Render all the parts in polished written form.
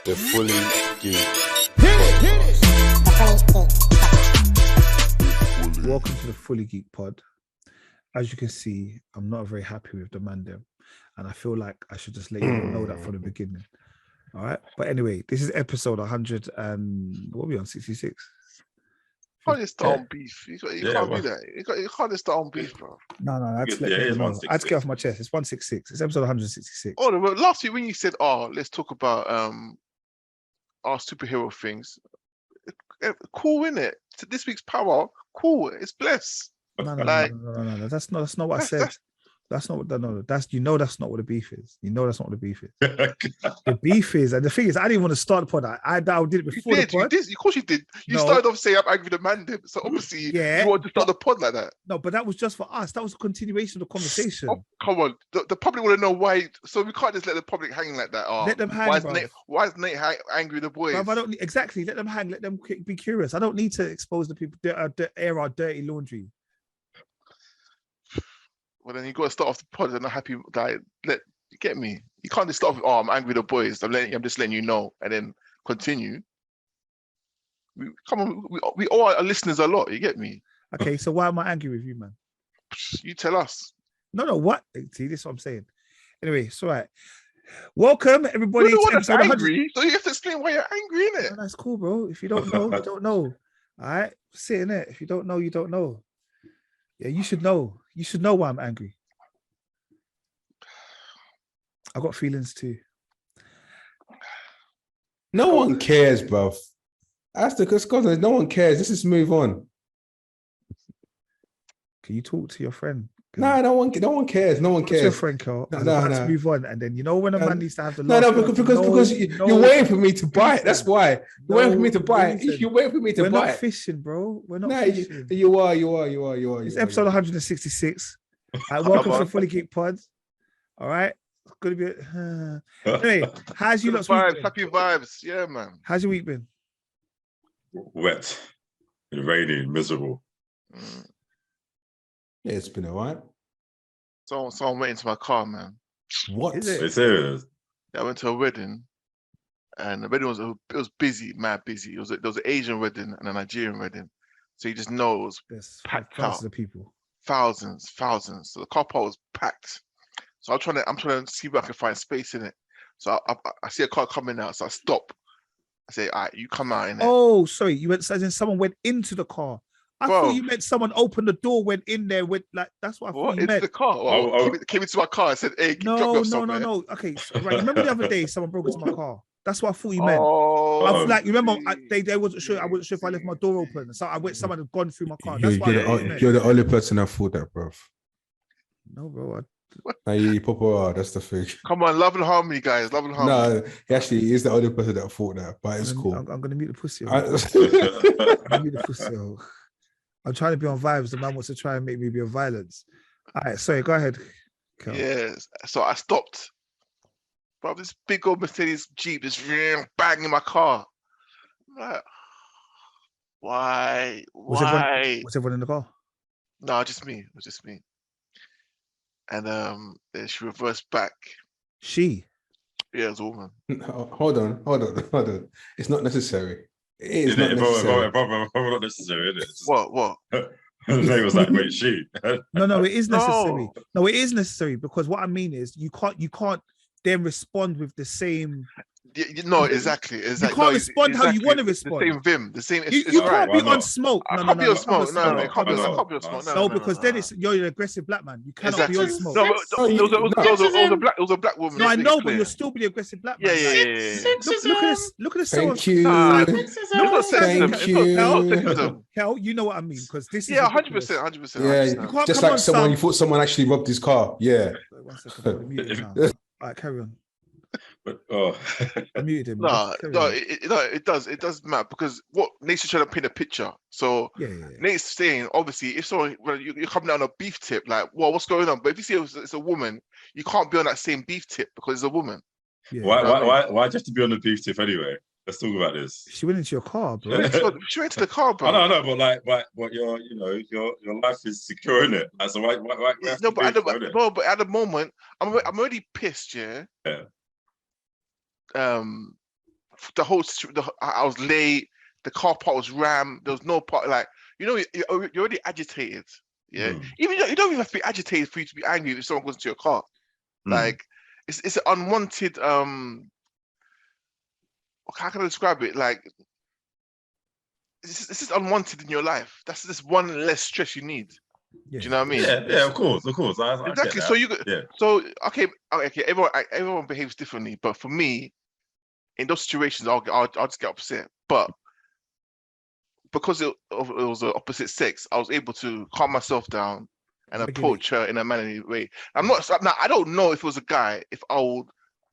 The Fully Geek. Welcome to the Fully Geek Pod. As you can see, I'm not very happy with the man there, and I feel like I should just let you know that from the beginning. All right, but anyway, this is episode 100 and what are we on? 66. You can't just start on beef. You can't do that. You can't just start on beaf, bro. No, that's let people know. I had to get off my chest. It's 166. It's episode 166. Oh, no, last week when you said, let's talk about our superhero things. Cool, innit? This week's power, cool. It's blessed. No. That's not what I said. That's not what that's not what the beef is. You know that's not what the beef is. The beef is, and the thing is, I didn't want to start the pod. I did it before the pod. Of course you did. You started off saying I'm angry with the man did. So obviously you wanted to start the pod like that. No, but that was just for us. That was a continuation of the conversation. Oh, come on. The public want to know why, so we can't just let the public hang like that. Let them hang. Why is Nate angry with the boys? Bruv, I don't exactly let them hang, let them be curious. I don't need to expose the people air our dirty laundry. Well, then you got to start off the pod and not happy. Like, you get me? You can't just start off with, I'm angry with the boys. I'm just letting you know, and then continue. We owe our listeners a lot. You get me? Okay, so why am I angry with you, man? You tell us. No, what? See, this is what I'm saying. Anyway, it's all right. Welcome, everybody. To episode 100. So you have to explain why you're angry, innit? No, that's cool, bro. If you don't know, you don't know. All right? Sit in it. If you don't know, you don't know. Yeah, you should know. You should know why I'm angry. I got feelings too. No one cares, bruv. That's the because no one cares. Let's just move on. Can you talk to your friend? No, no one cares. No one cares. Your friend, Carl. Let's move on, and then when a man needs to have the because you're waiting for me to bite. That's why you're waiting for me to bite. You're waiting for me to bite. We're not fishing, bro. We're not fishing. You are. It's episode 166. Welcome to the Fully Geek Pod. All right, it's gonna be. Anyway, how's you? Happy vibes, yeah, man. How's your week been? Wet, raining, miserable. Yeah, it's been all right. So I went into my car, man. What? Is it serious? Yeah, I went to a wedding, and the wedding was busy, mad busy. There was an Asian wedding and a Nigerian wedding, so you just know it was packed out. Thousands of people. Thousands. So the car park was packed. So I'm trying to see if I can find space in it. So I see a car coming out, so I stop. I say, all right, you come out in it. Oh, sorry, you went as in someone went into the car. I thought you meant someone opened the door, went in there, that's what I thought you meant. Into the car? Came into my car. I said, hey, no. Okay, so, right. Remember the other day someone broke into my car? That's what I thought you meant. I was remember, they wasn't sure. I wasn't sure if I left my door open. So someone had gone through my car. That's you're the only person that thought that, bro. No, bro. You Papa, that's the thing. Come on, love and harmony, guys. Love and harmony. No, he actually is the only person that thought that, but it's cool. I'm gonna mute the pussy. I'm trying to be on vibes. The man wants to try and make me be on violence. All right, sorry, go ahead. Kel. Yes. So I stopped. Bro, this big old Mercedes Jeep just banging in my car. I'm like, why? Was everyone in the car? No, just me. It was just me. And then she reversed back. She? Yeah, it was a woman. Hold on. It's not necessary. It is not necessary. Probably not necessary, is it? What? Nate was like, wait, she. No, it is necessary. No, it is necessary because what I mean is you can't then respond with the same. No, exactly. You can't respond how you want to respond. The same vim, the same. You can't be on smoke. I can't be on smoke. No, I can't be on smoke. No, because then you're an aggressive black man. You cannot be on smoke. No, it was a black woman. No, I know, but you'll still be an aggressive black man. Yeah. Look at this. Thank you. Thank you. Kel, you know what I mean? Because this is 100%. Yeah, just like someone, you thought someone actually robbed his car. Yeah. 1 second. All right, carry on. But I muted him. It does matter because what Nate's trying to paint a picture. So Nate's saying obviously if someone you're coming down a beef tip, like, well, what's going on? But if you see it's a woman, you can't be on that same beef tip because it's a woman. Yeah. Why just to be on the beef tip anyway? Let's talk about this. She went into your car, bro. She went to the car, bro. I know, but your life is secure in it. So why no, but at the moment, I'm already pissed, yeah. the whole, I was late. The car park was rammed. There was no part. Like, you know, you're already agitated. Yeah. Even you don't even have to be agitated for you to be angry if someone goes into your car. Like, it's an unwanted. How can I describe it? Like, it's just unwanted in your life. That's just one less stress you need. Yeah. Do you know what I mean? Yeah, of course. I Exactly. get that. So okay. Everyone behaves differently, but for me, in those situations, I'll just get upset. But because it was the opposite sex, I was able to calm myself down and approach her in a manly way. I don't know if it was a guy. If I would,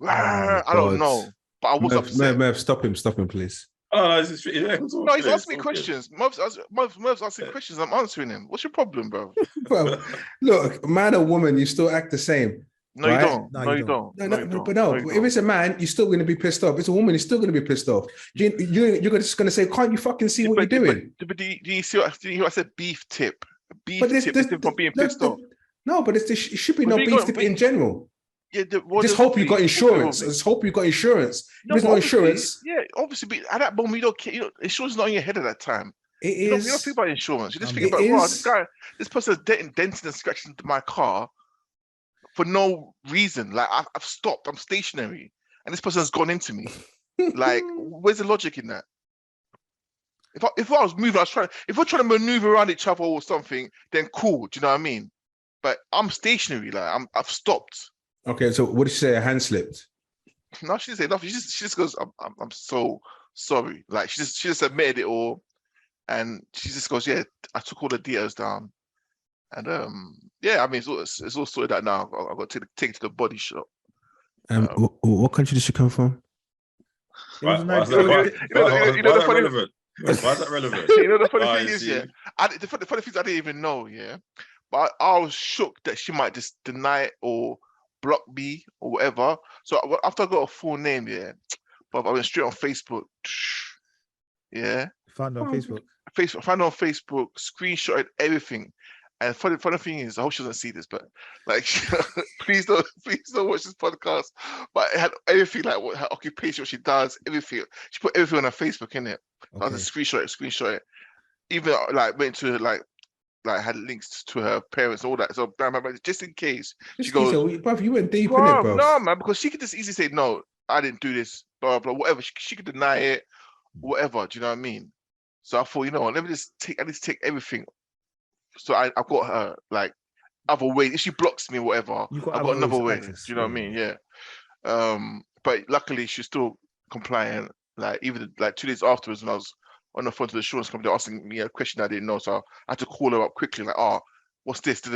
I don't know. But I was upset. Merv, stop him, please. Oh, it's no, he's asking me questions. Merv's asking questions. I'm answering him. What's your problem, bro? Bro, look, man or woman, you still act the same. No, right? you don't. No, you don't. If it's a man, you're still going to be pissed off. If it's a woman, you're still going to be pissed off. You're just going to say, can't you fucking see what you're doing? But do you see what I said? Beef tip. Beef tip is from being pissed off. No, but it should be no beef tip in general. Yeah, just hope you got insurance. Just hope you got insurance. If there's no insurance. Yeah, obviously, but at that moment, you don't care. Insurance is not in your head at that time. It is. You don't think about insurance. You just think about, wow, this person's denting and scratching into my car for no reason. Like, I've stopped. I'm stationary, and this person has gone into me. Like, where's the logic in that? If I was moving, if we're trying to maneuver around each other or something, then cool. Do you know what I mean? But I'm stationary. Like, I've stopped. Okay, so what did she say? A hand slipped? No, she didn't say nothing. She just goes, I'm so sorry. Like, she just admitted it all, and she just goes, yeah, I took all the details down, and yeah, I mean, it's all sorted out now. I've got to take it to the body shop. What country did she come from? Why is that relevant? Why is that relevant? You know, the funny thing is, yeah, the funny things I didn't even know, yeah, but I was shook that she might just deny it or block me or whatever. So after I got a full name, yeah, but I went straight on Facebook. Yeah, found her on Facebook. Found her on Facebook, screenshotted everything. And funny thing is, I hope she doesn't see this, but like, please don't watch this podcast. But it had everything, like what her occupation, what she does, everything. She put everything on her Facebook, innit? Okay. I was screenshot it. Even like went to like had links to her parents, all that. So just in case she goes, bruv, you went deep in it, bro. No, man, because she could just easily say, no, I didn't do this, blah blah, whatever. She could deny it, whatever. Do you know what I mean? So I thought, you know what, let me just take everything. So I've got her like other way. If she blocks me, whatever, I've got another way. Do you know what I mean? Yeah. But luckily she's still compliant. Like even like 2 days afterwards, when I was on the phone to the insurance company asking me a question I didn't know, so I had to call her up quickly. Like, what's this? She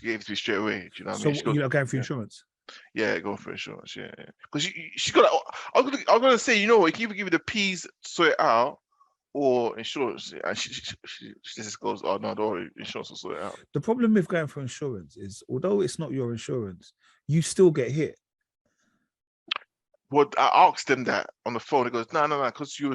gave it to me straight away. Do you know what I mean? So you're not going for insurance? Yeah, going for insurance. Yeah, because she got. I was gonna say, you know what? You can either give you the P's, sort it out, or insurance. And she just goes, oh no, don't worry, insurance will sort it out. The problem with going for insurance is, although it's not your insurance, you still get hit. Well, I asked them that on the phone. It goes, no, because you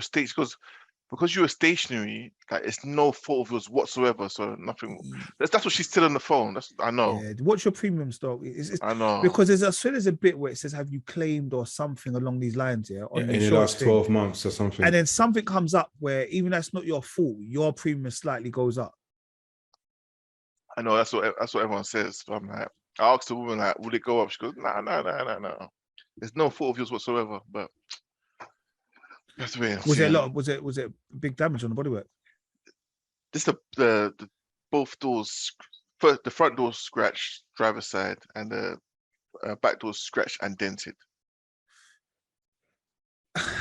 were stationary, like it's no fault of yours whatsoever. So nothing. That's what she's still on the phone. I know. Yeah. What's your premium stock? I know, because there's a bit where it says, have you claimed or something along these lines? Yeah, in the last 12 months or something. And then something comes up where even that's not your fault, your premium slightly goes up. I know that's what everyone says. But I'm like, I asked the woman, like, will it go up? She goes, no. There's no fault of yours whatsoever. But that's weird. Was it big damage on the bodywork? Just the both doors, the front door scratched, driver's side, and the back door scratched and dented.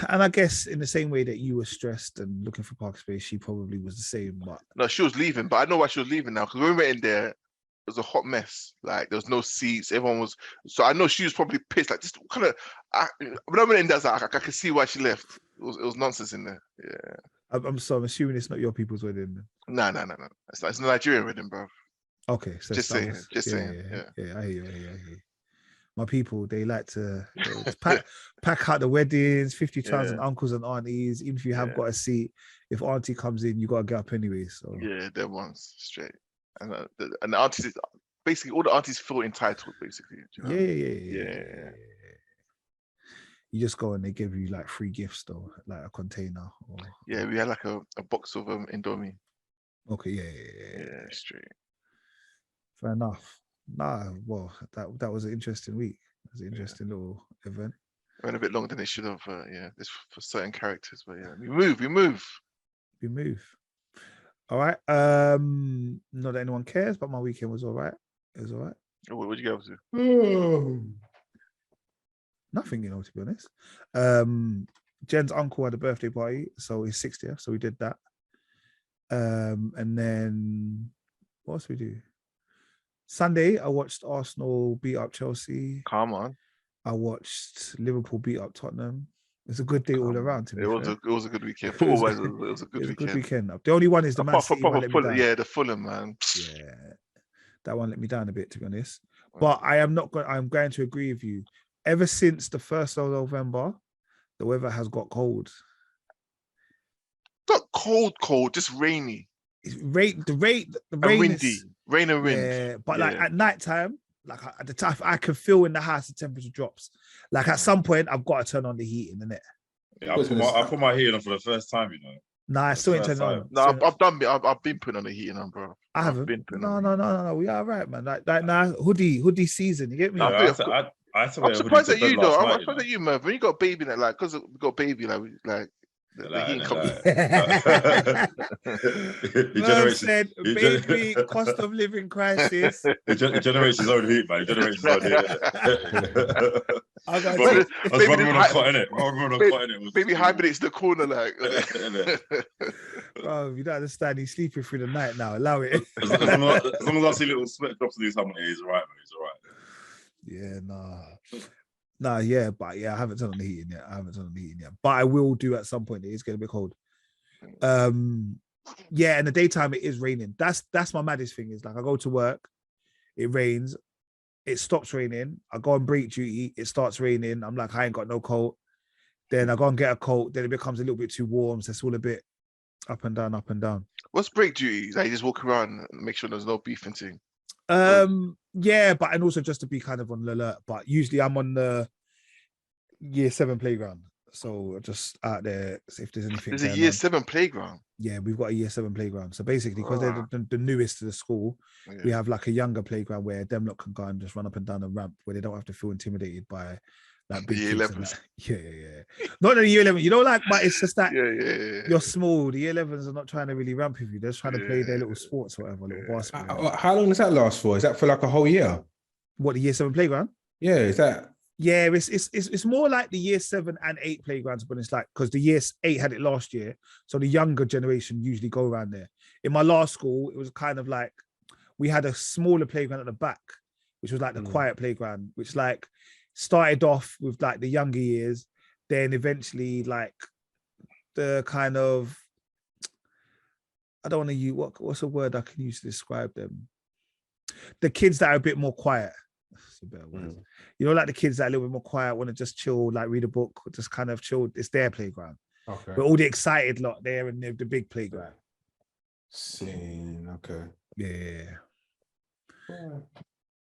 And I guess in the same way that you were stressed and looking for park space, she probably was the same. But no, she was leaving. But I know why she was leaving now, because when we went in there, it was a hot mess. Like, there was no seats. Everyone was. So I know she was probably pissed. Like, just kind of. When I went in there, I could see why she left. It was nonsense in there. Yeah. I'm assuming it's not your people's wedding. No. It's a Nigerian wedding, bro. Okay, so just saying. Yeah, I hear you. My people, they like to pack out the weddings, 50,000 uncles and aunties. Even if you have got a seat, if auntie comes in, you got to get up anyway. So yeah, them ones straight. And the aunties, basically, all the aunties feel entitled, basically. You know? Yeah. You just go and they give you like free gifts though, like a container. Or... Yeah, we had like a box of Indomie. Okay, yeah. Yeah, straight. Fair enough. Nah, well, that was an interesting week. It was an interesting little event. Went a bit longer than it should have. This for certain characters, but yeah, we move. All right. Not that anyone cares, but my weekend was all right. It was all right. What did you get up to? Nothing, to be honest. Jen's uncle had a birthday party, so his 60th, so we did that. And then what else we do? Sunday, I watched Arsenal beat up Chelsea. Come on. I watched Liverpool beat up Tottenham. It was a good day all around. To be fair. It was a good weekend. Football-wise, it was a good weekend. The only one is the Man City one let me down. Yeah, the Fulham, man. Yeah, that one let me down a bit, to be honest. But I'm going to agree with you. Ever since the 1st of November, the weather has got cold. Not cold, just rainy. It's rain. The rain and windy. Rain and wind. Yeah, but like at night time, like at the time, I can feel in the house the temperature drops. Like at some point, I've got to turn on the heating, innit? Yeah, I put my heating on for the first time, Nah, I still ain't turning on. No, I've been putting on the heating on, bro. I haven't. No. We are all right, man. Like now, hoodie season. You get me? I'm surprised at you, though. I'm surprised at you, Merv. When you got a baby, like, because we got a baby, the heat comes. Merv said, baby, cost of living crisis. It generates his own heat, man. It generates his own heat. I was running on cotton, Baby hibernates the corner, like. Bro, you don't understand. He's sleeping through the night now. Allow it. As long as I see little sweat drops in his helmet, he's all right, man. He's all right. Yeah, but I haven't turned on the heating yet. But I will do at some point. It is getting a bit cold. In the daytime it is raining. That's my maddest thing. Is like I go to work, it rains, it stops raining. I go on break duty, it starts raining. I'm like, I ain't got no coat. Then I go and get a coat. Then it becomes a little bit too warm. So it's all a bit up and down. What's break duty? Like you just walk around and make sure there's no beef and thing. And also just to be kind of on the alert. But usually I'm on the year 7 playground, so just out there if there's anything. There's a year 7 playground. Yeah, we've got a year 7 playground. So basically, because they're the newest to the school, we have like a younger playground where them lot can go and just run up and down the ramp where they don't have to feel intimidated by like big year 11s. Yeah. Not the year 11, but it's just that you're small. The year 11s are not trying to really ramp with you. They're just trying to play their little sports or whatever, little basketball. How long does that last for? Is that for like a whole year? What, the year 7 playground? Yeah, is that? Yeah, it's more like the year 7 and 8 playgrounds, but it's like because the year 8 had it last year, so the younger generation usually go around there. In my last school, it was kind of like we had a smaller playground at the back, which was like the quiet playground, which like started off with like the younger years, then eventually like the kind of, I don't want to use what's a word I can use to describe them. The kids that are a bit more quiet. That's a better word. Like the kids that are a little bit more quiet, want to just chill, like read a book, just kind of chill. It's their playground. Okay. But all the excited lot there and the big playground. Okay. Yeah.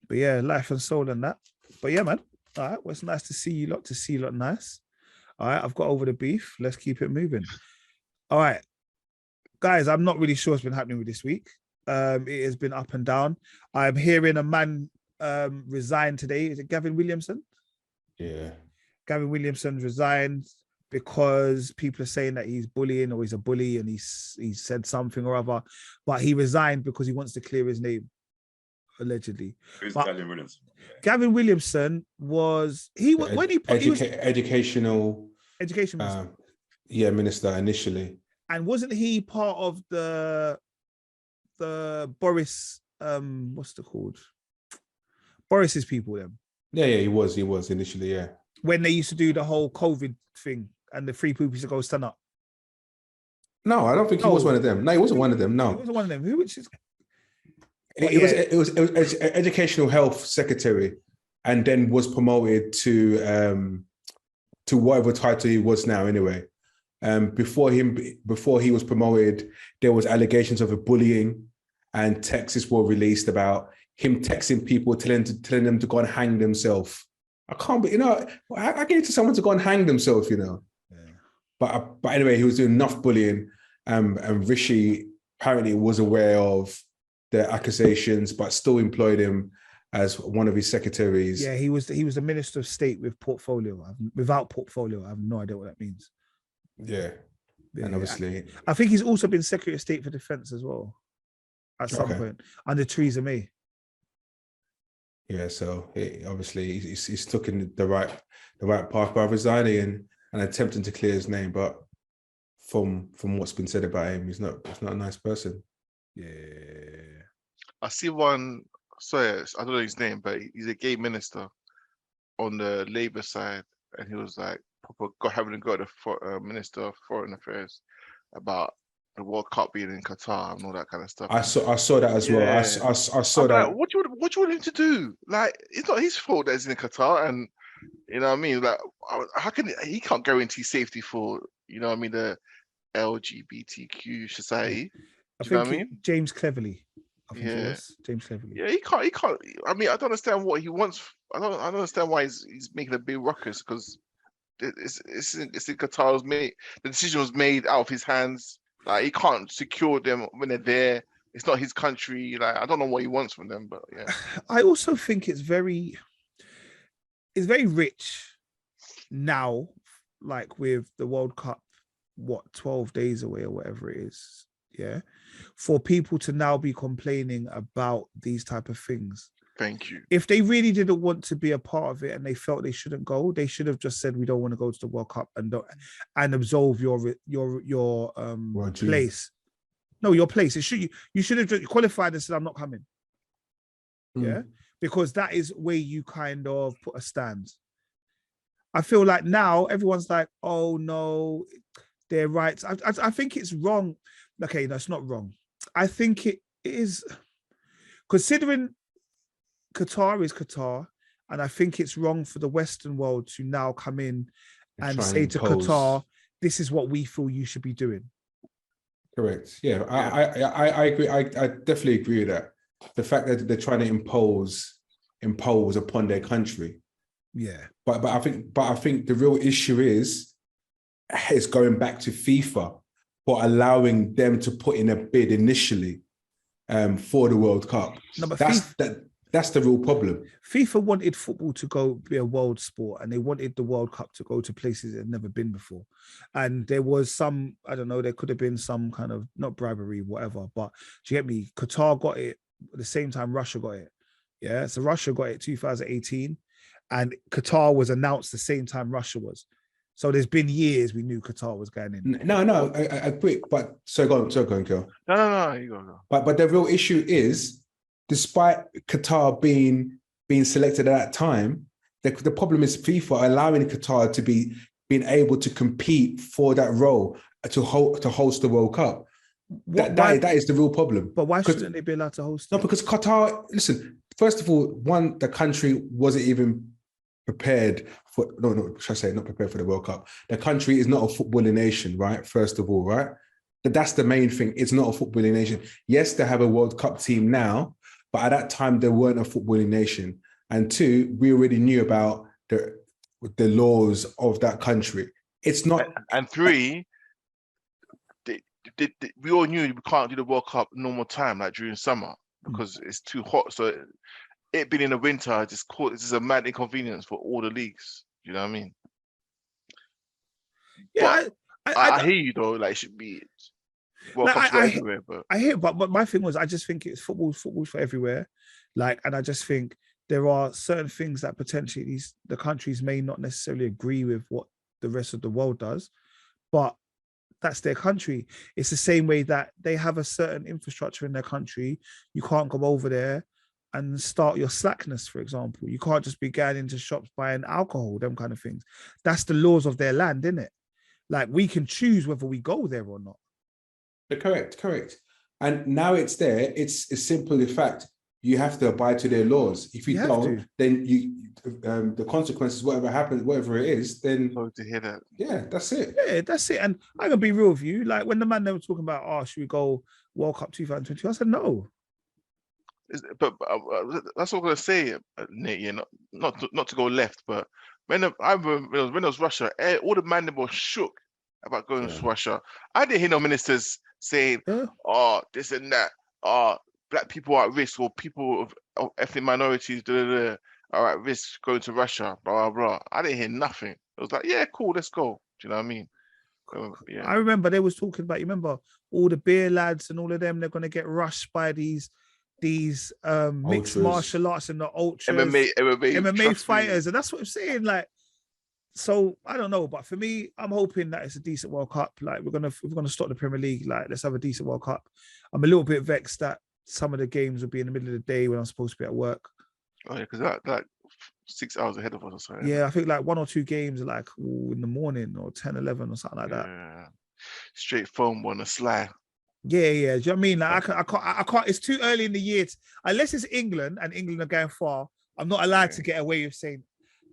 But yeah, life and soul and that. But yeah, man. All right. Well, it's nice to see you lot nice. All right. I've got over the beef. Let's keep it moving. All right. Guys, I'm not really sure what's been happening with this week. It has been up and down. I'm hearing a man resigned today. Is it Gavin Wiliamson? Yeah. Gavin Wiliamson resigned because people are saying that he's bullying or he's a bully and he said something or other. But he resigned because he wants to clear his name, allegedly. Who's Gavin Williamson? Gavin Williamson was educational minister. Minister initially. And wasn't he part of the Boris what's it called? Boris's people then? Yeah, he was initially, yeah. When they used to do the whole COVID thing and the free people used to go stand up. No, I don't think he was one of them. No, he wasn't one of them. No. He wasn't one of them. Who which is it was educational health secretary, and then was promoted to whatever title he was now anyway. Before he was promoted, there was allegations of bullying, and texts were released about him texting people, telling them to go and hang themselves I can't be, I gave it to someone to go and hang themselves, Yeah. But anyway, he was doing enough bullying, and Rishi apparently was aware of the accusations, but still employed him as one of his secretaries. Yeah, he was the Minister of State with portfolio. Without portfolio, I have no idea what that means. Yeah. And obviously, I think he's also been Secretary of State for Defense as well at some point under Theresa May. Yeah, so obviously he's stuck in the right path by resigning and attempting to clear his name, but from what's been said about him, he's not a nice person. Yeah. I see one. Sorry, I don't know his name, but he's a gay minister on the Labour side, and he was like having a go at the Minister of Foreign Affairs about the World Cup being in Qatar and all that kind of stuff. I saw that as well. I saw that. Like, what do you want him to do? Like, it's not his fault that he's in Qatar, and you know what I mean. Like, how can he can't guarantee safety for the LGBTQ society? I think James Cleverly. I think it was James Cleverly. Yeah, he can't. I mean, I don't understand what he wants. I don't understand why he's making a big ruckus, because it's in Qatar's made. The decision was made out of his hands. Like, he can't secure them when they're there. It's not his country. Like, I don't know what he wants from them, but yeah. I also think it's very rich now, like with the World Cup, 12 days away or whatever it is. Yeah, for people to now be complaining about these type of things. Thank you. If they really didn't want to be a part of it and they felt they shouldn't go, they should have just said, we don't want to go to the World Cup and absolve your place. No, your place. You should have qualified and said, I'm not coming. Yeah, because that is where you kind of put a stand. I feel like now everyone's like, oh no, their rights. I think it's wrong. Okay, that's not wrong. I think it is, considering Qatar is Qatar, and I think it's wrong for the Western world to now come in and say to Qatar, this is what we feel you should be doing. Correct. Yeah, I agree. I definitely agree with that. The fact that they're trying to impose upon their country. Yeah. But I think the real issue is going back to FIFA for allowing them to put in a bid initially for the World Cup. No, but that's the real problem. FIFA wanted football to go be a world sport, and they wanted the World Cup to go to places it had never been before. And there was some, I don't know, there could have been some kind of, not bribery, whatever, but do you get me? Qatar got it at the same time Russia got it. Yeah, so Russia got it 2018, and Qatar was announced the same time Russia was. So there's been years we knew Qatar was going in. No, I agree. But so go on, Kel. No, you go. But the real issue is, despite Qatar being selected at that time, the problem is FIFA allowing Qatar to being able to compete for that role to host the World Cup. That is the real problem. But why shouldn't they be allowed to host? No, because Qatar, listen, first of all, the country wasn't even prepared for, should I say not prepared for the World Cup. The country is not a footballing nation, right? First of all, right? But that's the main thing. It's not a footballing nation. Yes, they have a World Cup team now, but at that time, they weren't a footballing nation. And two, we already knew about the laws of that country. It's not. And three, we all knew we can't do the World Cup normal time, like during summer, because it's too hot. So it being in the winter, this is a mad inconvenience for all the leagues. You know what I mean? Yeah, I hear you though. Like, it should be World Cup everywhere. But I hear, but my thing was, I just think it's football's for everywhere. Like, and I just think there are certain things that potentially the countries may not necessarily agree with what the rest of the world does, but that's their country. It's the same way that they have a certain infrastructure in their country. You can't go over there and start your slackness, for example. You can't just be going into shops buying alcohol, them kind of things. That's the laws of their land, isn't it? Like, we can choose whether we go there or not. Correct. And now it's there. It's simple the fact you have to abide to their laws. If you don't, then the consequences, whatever happens, whatever it is, then sorry to hear that. Yeah, that's it. Yeah, that's it. And I'm gonna be real with you. Like, when the man they were talking about, should we go World Cup 2022? I said no. But that's what I'm gonna say, Nate. Yeah, not to go left, but I remember when it was Russia, all the man were shook about going to Russia. I didn't hear no ministers saying, "Oh, this and that. Oh, black people are at risk, or people of ethnic minorities are at risk going to Russia." Blah blah blah. I didn't hear nothing. It was like, yeah, cool, let's go. Do you know what I mean? Yeah. I remember they was talking about. You remember all the beer lads and all of them? They're gonna get rushed by these mixed martial arts and the ultras, MMA fighters, and that's what I'm saying. Like, so I don't know, but for me, I'm hoping that it's a decent World Cup. Like, we're gonna stop the Premier League. Like, let's have a decent World Cup. I'm a little bit vexed that some of the games will be in the middle of the day when I'm supposed to be at work. Oh yeah, because that 6 hours ahead of us or something. Yeah, I think like 1 or 2 games are like in the morning or 10, 11 or something like that. Yeah. Straight phone on the sly. Yeah. Do you know what I mean? Like, I can't. It's too early in the year. Unless it's England and England are going far, I'm not allowed to get away with saying,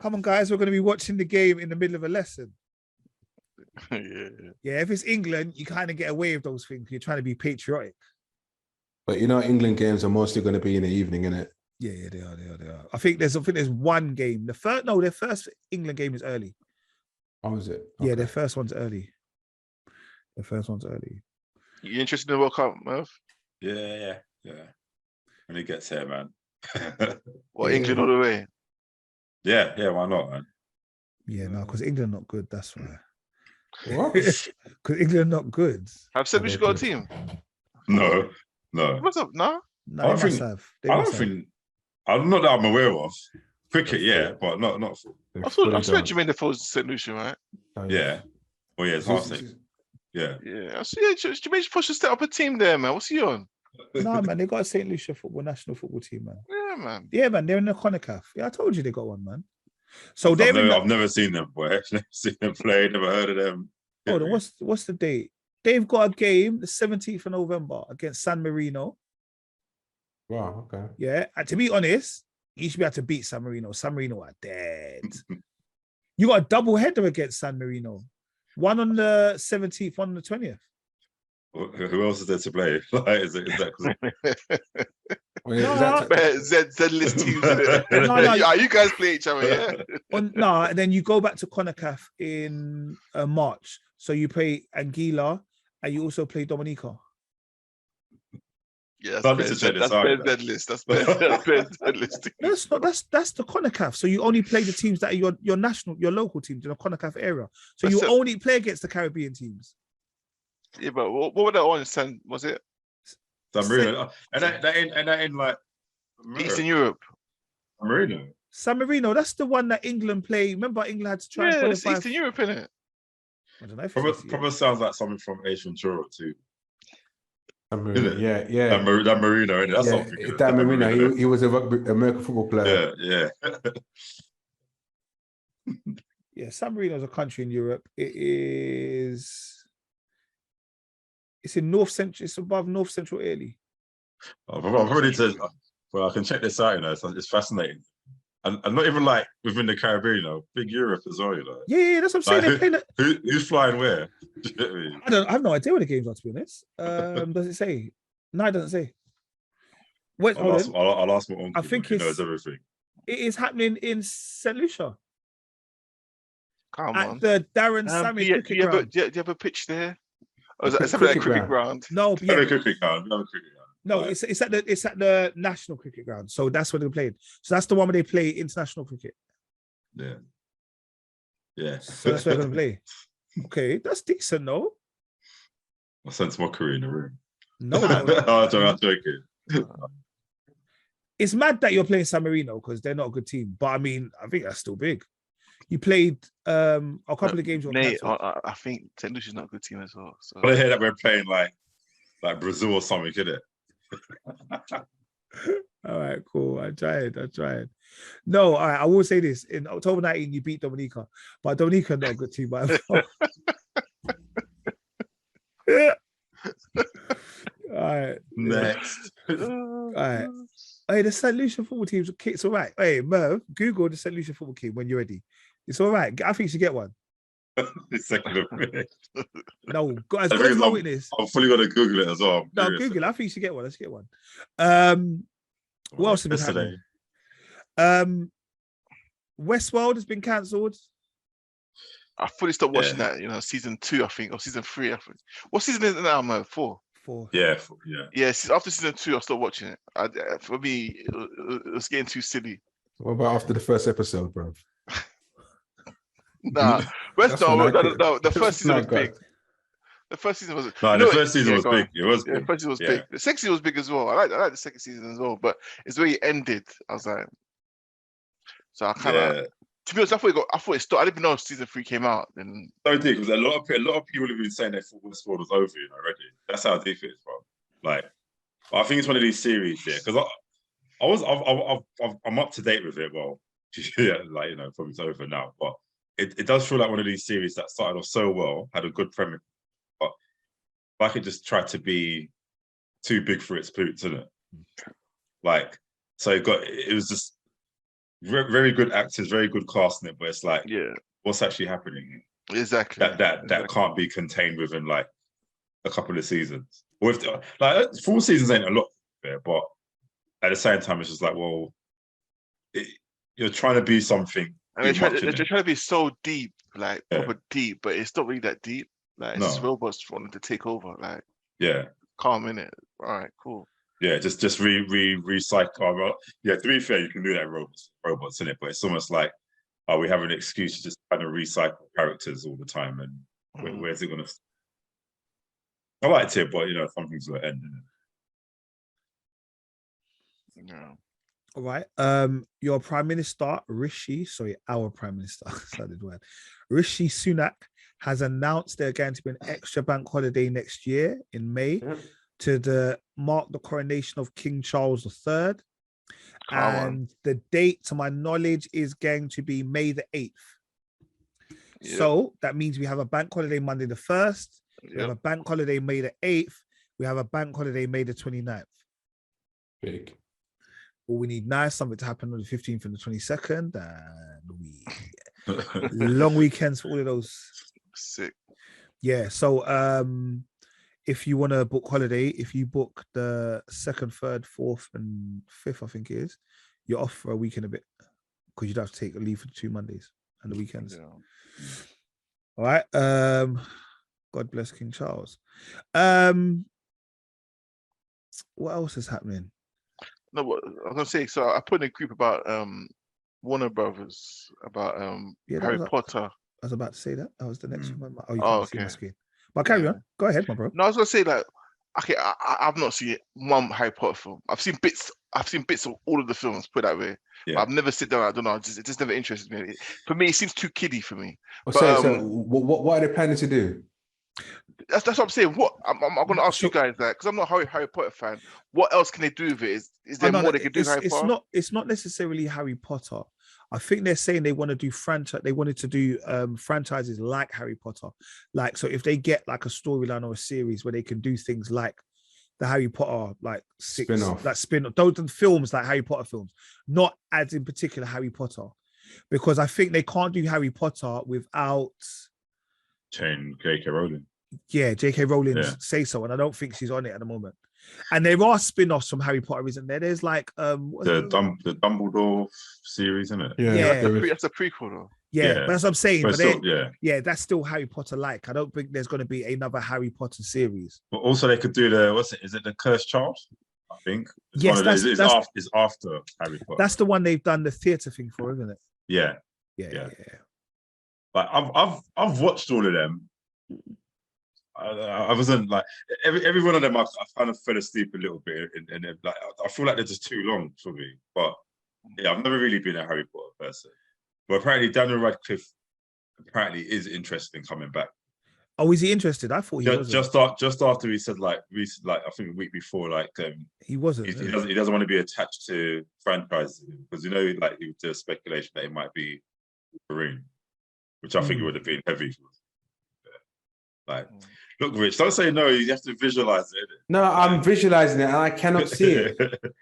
"Come on, guys, we're going to be watching the game in the middle of a lesson." Yeah. If it's England, you kind of get away with those things. You're trying to be patriotic. But England games are mostly going to be in the evening, innit? Yeah, they are. I think there's one game. Their first England game is early. Oh, is it? Okay. Yeah, their first one's early. You interested in the World Cup, Merv? Yeah. When it gets here, man. England all the way? Yeah, why not, man? Yeah, no, because England not good, that's why. What? Because England not good. Have said we should go a team? No. What's up? No? No, I don't think. I'm not that I'm aware of. Cricket, yeah, but not. I swear Jermaine Defoe's St. Lucia, right? Yeah. Oh yeah, it's Hearts. Yeah. I see. Jermaine should step up a team there, man. What's he on? No, man, they got a St. Lucia national football team, man. Yeah, man. They're in the CONCACAF. Yeah, I told you they got one, man. So I've never seen them, boy. Never seen them play. Never heard of them. Hold on, what's the date? They've got a game the 17th of November against San Marino. Wow, okay. Yeah, and to be honest, you should be able to beat San Marino. San Marino are dead. You got a double header against San Marino. One on the 17th, one on the 20th. Who else is there to play? Like, is that Z list teams? No, you guys play each other, yeah? No, and then you go back to CONCACAF in March. So you play Anguilla and you also play Dominica. Yeah, that's dead list. That's dead list. That's the CONCACAF. So you only play the teams that are your local teams in the CONCACAF area. So you only play against the Caribbean teams. Yeah, but what were they on? Was it San Marino? And that in like Eastern Europe. San Marino. That's the one that England play. Remember, England had to try. Yeah, it's Eastern Europe, isn't it? I don't know. Probably sounds like something from Ace Ventura too. Yeah. Dan Marino, innit? That's something. Dan Marino, he was a American football player. Yeah. Yeah, San Marino is a country in Europe. It's in North Central. It's above North Central Italy. I've already said. Well, I can check this out. It's fascinating, and not even like within the Caribbean. Big Europe as well. Yeah, that's what I'm saying. Like, who's flying where? I have no idea where the games are, to be honest. Does it say? No, it doesn't say. Wait, I'll ask my uncle. I think he knows everything. It is happening in St. Lucia. Come at on. the Darren Sammy cricket ground. Do you have a pitch there? Or is that a cricket ground? No, yeah. A cricket ground. No, it's at the national cricket ground. So that's where they're playing. So that's the one where they play international cricket. Yeah. So that's where they're gonna play. Okay, that's decent, though. I sense mockery in the room. No, I'm joking. It's mad that you're playing San Marino because they're not a good team. But I mean, I think that's still big. You played a couple of games. Nate, I think St. Lucia's not a good team as well. So. But I hear that we're playing like Brazil or something, isn't it? All right, cool. I tried. No, all right. I will say this: in October 19, you beat Dominica, but Dominica not a good team. But all right. Next. All right. Hey, the St. Lucia football team's it's all right. Hey, Merv, Google the St. Lucia football team when you're ready. It's all right. I think you should get one. Second of it. No, guys, no witness. I'm fully gonna Google it as well. No, Google it. I think you should get one. Let's get one. What else has been Yesterday. happening? Westworld has been cancelled. I fully stopped watching that. Season 2, I think, or season 3. I think. What season is it now, man? 4. 4. Yeah. Yeah. After season 2, I stopped watching it. For me, it was getting too silly. What about after the first episode, bro? Nah, no. The first season was big. The first season was. No, the first season was big. It was big. The first season was big. The second season was big as well. I like the second season as well, but it's where it ended. I was like, so I kind of. To be honest, I thought it stopped. I didn't even know season 3 came out. Then so deep because a lot of people have been saying they thought Westworld was over, already. That's how deep it is, bro. Like, I think it's one of these series, because I'm up to date with it. Well, yeah, probably it's over now, but it does feel like one of these series that started off so well, had a good premise, but like it just tried to be too big for its boots, isn't it? Like, so it was just very good actors, very good casting it, but it's like, what's actually happening? Exactly. That can't be contained within like a couple of seasons. Or if 4 seasons ain't a lot there, but at the same time, it's just like, well, you're trying to be something. And they're trying to be so deep, like proper deep, but it's not really that deep. Like it's just robots wanting to take over. Like calm in it. All right, cool. Yeah, just recycle. Yeah, to be fair, you can do that robots in it, but it's almost like, we have an excuse to just kind of recycle characters all the time, and where's it gonna? I liked it, but something's gonna end. Yeah. All right. Your Prime Minister, our Prime Minister, sounded weird. Rishi Sunak has announced they're going to be an extra bank holiday next year in May to mark the coronation of King Charles III. And the date, to my knowledge, is going to be May the 8th. Yep. So that means we have a bank holiday Monday the 1st. We have a bank holiday May the 8th. We have a bank holiday May the 29th. Big. All we need now is something to happen on the 15th and the 22nd. And long weekends for all of those. Sick. Yeah. So if you want to book holiday, if you book the 2nd, 3rd, 4th, and 5th, I think it is, you're off for a week and a bit because you'd have to take a leave for the 2 Mondays and the weekends. Yeah. All right. God bless King Charles. What else is happening? No, what I was gonna say. So I put in a group about Warner Brothers about Harry Potter. I was about to say that. That was the next one. Oh, you can't see my screen. But carry on. Go ahead, my bro. No, I was gonna say like, okay, I've not seen one Harry Potter film. I've seen bits of all of the films. Put it that way. Yeah. But I've never sit down. I don't know. It just never interested me. For me, it seems too kiddie for me. So what are they planning to do? That's what I'm saying. What I'm going to ask you guys that, because I'm not a Harry Potter fan. What else can they do with it? Is there more they can do with Harry Potter? It's not necessarily Harry Potter. I think they're saying they want to do They wanted to do franchises like Harry Potter. Like, so if they get like a storyline or a series where they can do things like the Harry Potter, like spin-off, those films like Harry Potter films, not as in particular Harry Potter, because I think they can't do Harry Potter without J.K. Rowling. Yeah, J.K. Rowling say so, and I don't think she's on it at the moment. And there are spin-offs from Harry Potter, isn't there? There's like the Dumbledore series, isn't it? Yeah. That's a prequel though. Yeah, but that's what I'm saying. But that's still Harry Potter like. I don't think there's going to be another Harry Potter series. But also they could do is it the Cursed Child? I think. Yes, it's after Harry Potter. That's the one they've done the theatre thing for, isn't it? Yeah. Like I've watched all of them. I wasn't like every one of them. I kind of fell asleep a little bit, and like I feel like they're just too long for me. But yeah, I've never really been a Harry Potter person. But apparently, Daniel Radcliffe is interested in coming back. Oh, is he interested? I thought he wasn't. Just after he said I think a week before he wasn't. He doesn't want to be attached to franchises because like there's speculation that it might be Marine, which I think it would have been heavy. Like, look, Rich, don't say no. You have to visualize it. No, I'm visualizing it, and I cannot see it.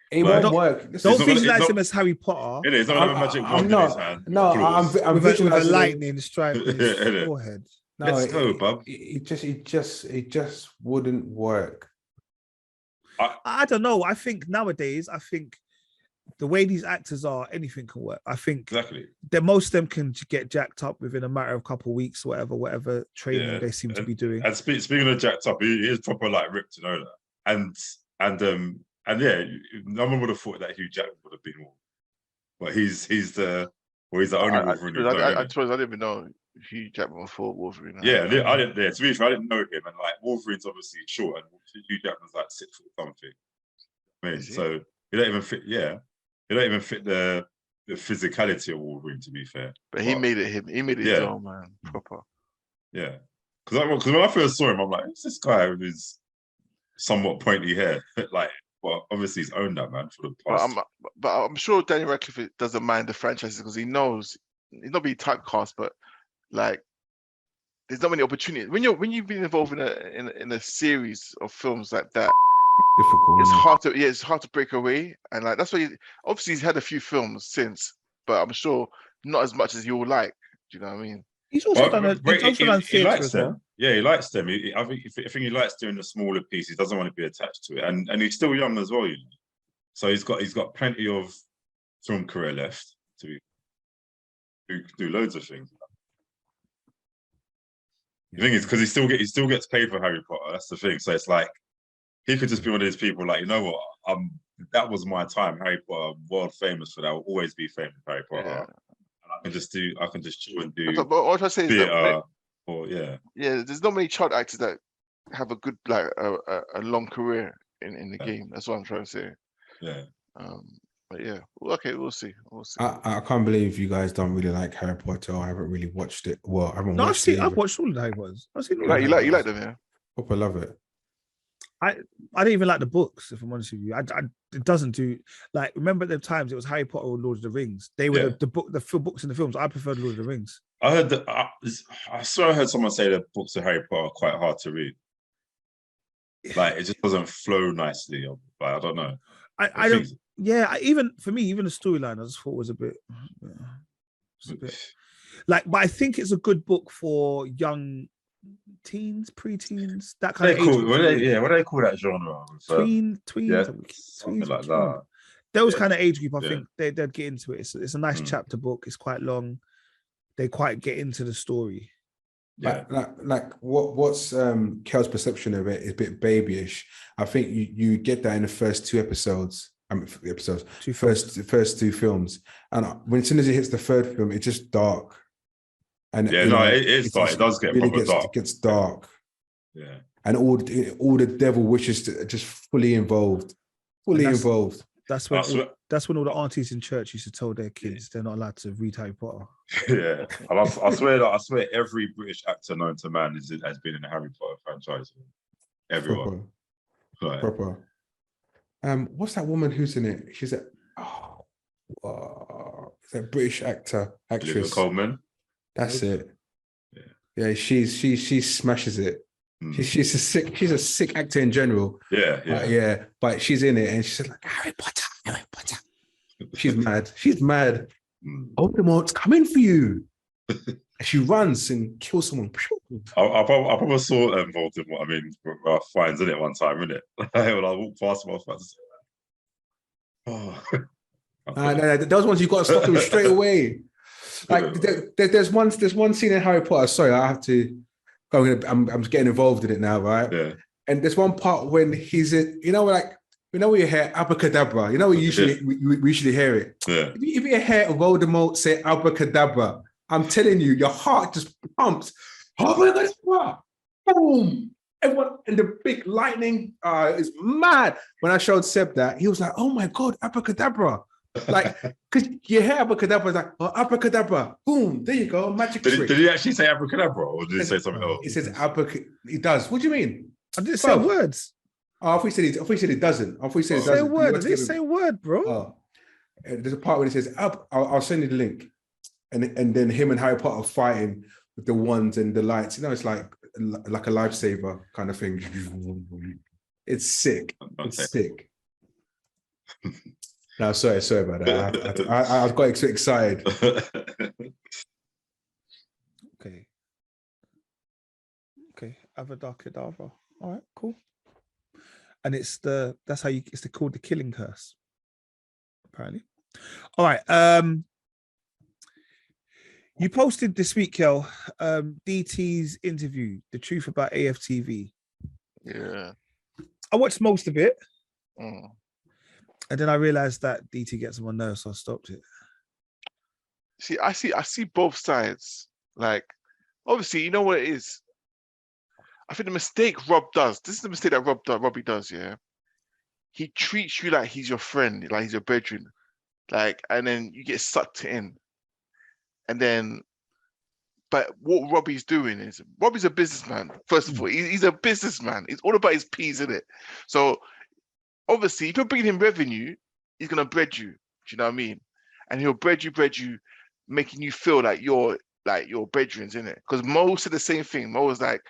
It won't work. Don't visualize him as Harry Potter. It is not a magic wand in his hand. No, I'm visualizing a lightning strike in his forehead. No, let's go, bub. It just wouldn't work. I don't know. I think nowadays, the way these actors are, anything can work. I think exactly that most of them can get jacked up within a matter of a couple of weeks, whatever training they seem to be doing. And speaking of jacked up, he is proper like ripped, you know that. And yeah, no one would have thought that Hugh Jackman would have been more. But he's the only Wolverine who's known. I suppose I didn't even know Hugh Jackman before Wolverine. Yeah, I didn't. Yeah, to be fair, I didn't know him, and like Wolverine's obviously short, and Hugh Jackman's like 6 foot something. I mean, so he don't even fit. Yeah, he don't even fit the physicality of Wolverine. To be fair, but he made it him. He made it his own, man. Proper. Yeah, because when I first saw him, I'm like, who's this guy with his somewhat pointy hair? Like, well, obviously he's owned that, man, for the past. But I'm sure Daniel Radcliffe doesn't mind the franchises because he knows he's not being typecast, but like there's not many opportunities when you've been involved in a series of films like that. Difficult. It's hard to break away, and like that's why obviously he's had a few films since, but I'm sure not as much as you would like. Do you know what I mean? He's also done theatre as well. Yeah, he likes them. I think he likes doing the smaller pieces. He doesn't want to be attached to it, and he's still young as well, you know. So he's got plenty of film career left to do loads of things. The thing is, because he still gets paid for Harry Potter. That's the thing. So it's like he could just be one of these people. Like, you know what? That was my time. Harry Potter, world famous for that. I will always be famous for Harry Potter. Yeah. I can just chill and do. But what I say is that, yeah, there's not many child actors that have a good like a long career in the game. That's what I'm trying to say. Yeah. But yeah, okay, we'll see. I can't believe you guys don't really like Harry Potter. I haven't really watched it. Well, I haven't watched it. I've watched all of the Harry Potters. I've seen all. You like them, yeah? Hope I love it. I didn't even like the books, if I'm honest with you. It doesn't do like remember at the times it was Harry Potter or Lord of the Rings. They were the books and the films. I preferred Lord of the Rings. I heard that I swear I heard someone say the books of Harry Potter are quite hard to read. Like it just doesn't flow nicely. Like, I don't know. I don't. Yeah, even for me, even the storyline I just thought was a bit like. But I think it's a good book for young teens, pre-teens, that kind of age. What do they call that genre? Tweens, something like that. Those kind of age group, I think they'd get into it. It's a nice chapter book. It's quite long. They quite get into the story. Yeah, like what's Kel's perception of it is a bit babyish. I think you get that in the first 2 episodes. First 2 films, and as soon as it hits the 3rd film, it's just dark. And it is dark. It does get really dark. It gets dark. Yeah, and all the devil wishes to just fully involved. That's when all the aunties in church used to tell their kids they're not allowed to read Harry Potter. Yeah, and I swear every British actor known to man has been in the Harry Potter franchise. Everyone. Proper. What's that woman who's in it? She's that British actress. Olivia Colman. That's it. Yeah, she smashes it. She's a sick actor in general. Yeah. But she's in it and she's like Harry Potter. She's mad. Voldemort's coming for you. And she runs and kills someone. I probably saw Voldemort. I mean, Ralph Fiennes in it one time, innit? When I walked past him, I was about to say, no, those ones you got to stop them straight away. Like there's one scene in Harry Potter. Sorry, I have to. I'm getting involved in it now, right? Yeah. And there's one part when he's in, when you hear abracadabra, we usually hear it. Yeah. If you hear Voldemort say abracadabra, I'm telling you, your heart just pumps. Abracadabra, boom! Everyone, and the big lightning is mad. When I showed Seb that, he was like, "Oh my god, abracadabra!" Like, because you hear abracadabra, it's like, abracadabra, boom, there you go, magic trick. Did he actually say abracadabra, or did he say something else? He says abracadabra. He does. What do you mean? I didn't say words. Oh, I thought he said it doesn't. I thought he said it doesn't. Say a word. I didn't say a word, bro. Oh. There's a part where he says, I'll send you the link. And then him and Harry Potter fighting with the wands and the lights. It's like a lifesaver kind of thing. It's sick. Okay. It's sick. No, sorry about that. I got too excited. Okay. Avada Kedavra. All right, cool. And it's called the killing curse. apparently. All right. You posted this week, Kel, DT's interview, The Truth About AFTV. Yeah. I watched most of it. Mm. And then I realized that DT gets on my nerves, so I stopped it. See, I see both sides. Like, obviously, you know what it is. I think the mistake Rob does. This is the mistake that Robbie does. Yeah, he treats you like he's your friend, like he's your brethren, like, and then you get sucked in. And then, but what Robbie's doing is Robbie's a businessman. First of all, he's a businessman. It's all about his P's, isn't it? So obviously, if you're bringing him revenue, he's gonna bread you. Do you know what I mean? And he'll bread you, making you feel like you're your bedrooms, innit? Because Mo said the same thing. Mo was like,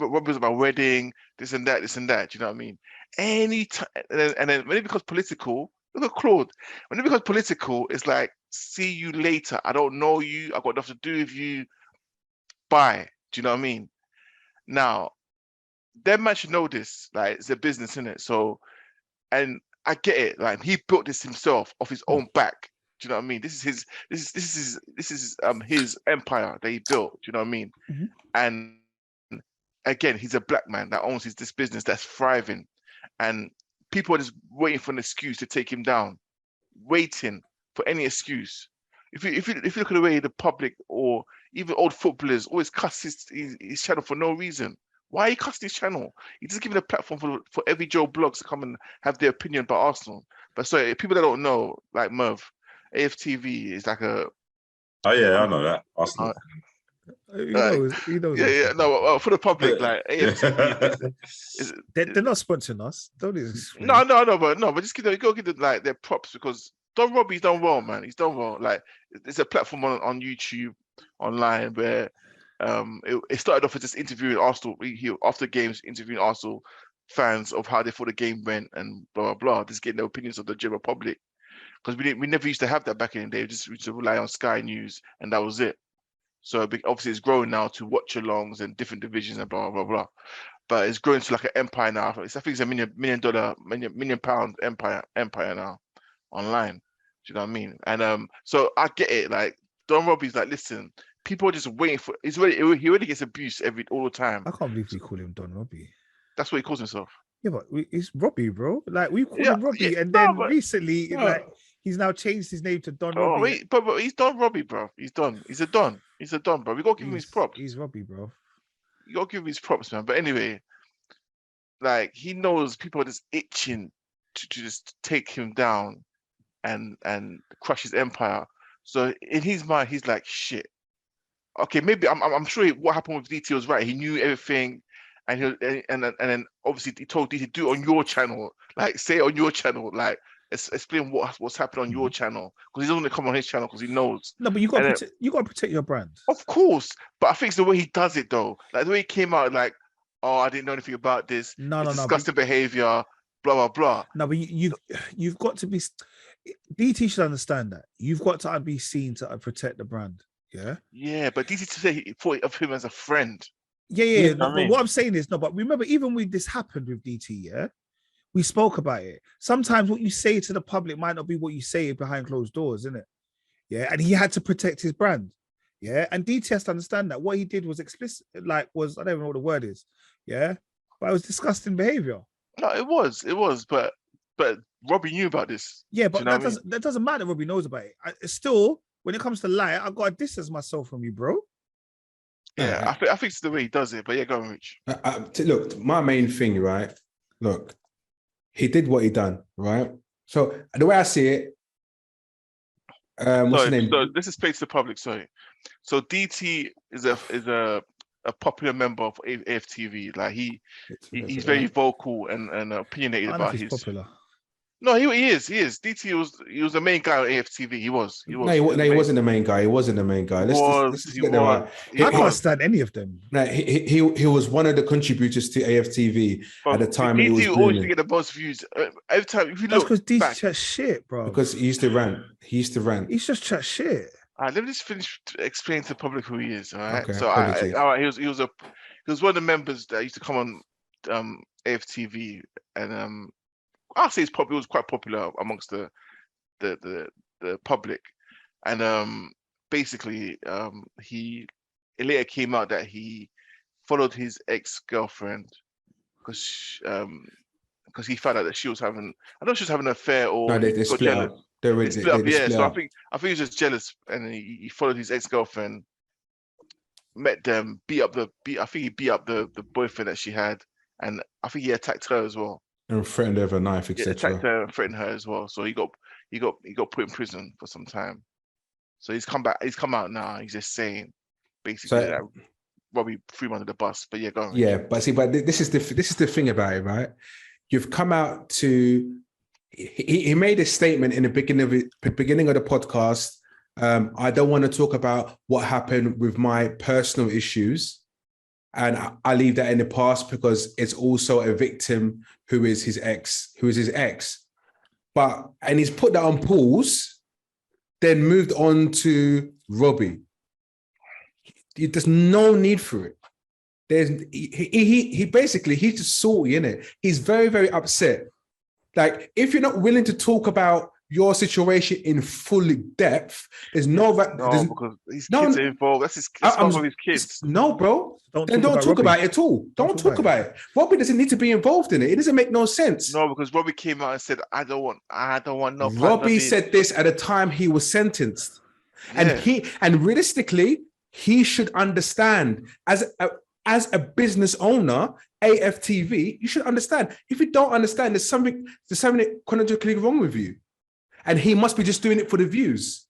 Rob was about wedding, this and that. Do you know what I mean? Anytime, and then when it becomes political, look at Claude. When it becomes political, it's like, see you later. I don't know you. I got nothing to do with you. Bye. Do you know what I mean? Now, them man should know this. Like, it's a business, innit? So, and I get it. Like, he built this himself off his own back. Do you know what I mean? This is his empire that he built. Do you know what I mean? Mm-hmm. And again, he's a black man that owns this business that's thriving, and people are just waiting for an excuse to take him down, waiting for any excuse. If you look at the way the public or even old footballers always cuss his channel for no reason. Why he cussed his channel? He's just giving a platform for every Joe Blogs to come and have their opinion about Arsenal. But sorry, people that don't know, like Merv, AFTV is like a. Oh yeah, I know that. Arsenal. He knows. Yeah. No, for the public, like AFTV they're not sponsoring us. Don't explain. but just give them like their props, because Don Robbie's done well, man. He's done well. Like, it's a platform on YouTube, online, where it started off as just interviewing Arsenal. He after games interviewing Arsenal fans of how they thought the game went and blah blah blah. Just getting their opinions of the general public, because we never used to have that back in the day. We used to rely on Sky News and that was it. So obviously it's growing now to watch-alongs and different divisions and blah blah blah. But it's growing to like an empire now. I think it's a million pound empire now online. Do you know what I mean? And so I get it. Like, Don Robbie's like, listen, people are just waiting for. He already gets abuse all the time. I can't believe we call him Don Robbie. That's what he calls himself. Yeah, but it's Robbie, bro. Like, we call him Robbie, and then recently, like, he's now changed his name to Don Robbie. Wait, but he's Don Robbie, bro. He's done. He's a Don. He's a Don, bro. We gotta give him his props. He's Robbie, bro. You gotta give him his props, man. But anyway, like, he knows people are just itching to just take him down and crush his empire. So in his mind, he's like, shit. Okay, maybe I'm sure what happened with DT was right. He knew everything, and then obviously he told DT, do it on your channel, like, say it on your channel, like, explain what's happening on your channel, because he doesn't want to come on his channel because he knows. No, but you got to protect your brand. Of course, but I think it's the way he does it though. Like, the way he came out, like, oh, I didn't know anything about this. No, disgusting behavior, blah blah blah. No, but you've got to be. DT should understand that you've got to be seen to protect the brand. Yeah. Yeah, but DT today he thought of him as a friend. Yeah. But what I'm saying is, no, but remember, even when this happened with DT, yeah, we spoke about it. Sometimes what you say to the public might not be what you say behind closed doors, isn't it? Yeah, and he had to protect his brand. Yeah, and DT has to understand that what he did was explicit, I don't even know what the word is. Yeah, but it was disgusting behavior. No, it was, but Robbie knew about this. Yeah, but that doesn't matter. Robbie knows about it. Still, when it comes to lie, I got to distance myself from you, bro. Yeah, I think it's the way he does it. But yeah, go on, Rich. Look, my main thing, right? Look, he did what he done, right? So the way I see it, what's his name? So this is played to the public. Sorry. So DT is a popular member of AFTV. Like, he's very vocal and opinionated about his. Popular. No, he is. DT was the main guy on AFTV. He was. No, he wasn't the main guy. He wasn't the main guy. Let's get that right. I can't stand any of them. No, he was one of the contributors to AFTV at the time. DT always get the most views every time. If you That's look, because DT chat shit, bro. Because he used to rant. He's just chat shit. All right, let me just finish explaining to the public who he is. All right. Okay, So he was one of the members that used to come on AFTV, and I'll say he was quite popular amongst the the public, and basically it later came out that he followed his ex-girlfriend because he found out that she was having, I don't know if she was having an affair or they got split jealous. up. They split up, yeah. So up. I think he was just jealous, and he followed his ex-girlfriend, met them, I think he beat up the boyfriend that she had, and I think he attacked her as well. And threatened her with a knife, Yeah, etc. attacked her and threatened her as well. So he got put in prison for some time. So he's come out now. He's just saying basically that Robbie threw him under the bus. But yeah, go on. Yeah, but this is the thing about it, right? You've come out to. He made a statement in the beginning of the podcast. I don't want to talk about what happened with my personal issues, and I leave that in the past because it's also a victim who is his ex. And he's put that on pause, then moved on to Robbie. There's no need for it. He basically, he's just salty, innit? He's very, very upset. Like, if you're not willing to talk about your situation in full depth, there's because his kids are involved. That's one of his kids. No, bro. Don't talk about it at all. Don't talk about it. Robbie doesn't need to be involved in it. It doesn't make no sense. No, because Robbie came out and said, I don't want no. Robbie said this at the time he was sentenced. Yeah. And realistically, he should understand as a business owner, AFTV, you should understand. If you don't understand, there's something chronologically wrong with you. And he must be just doing it for the views.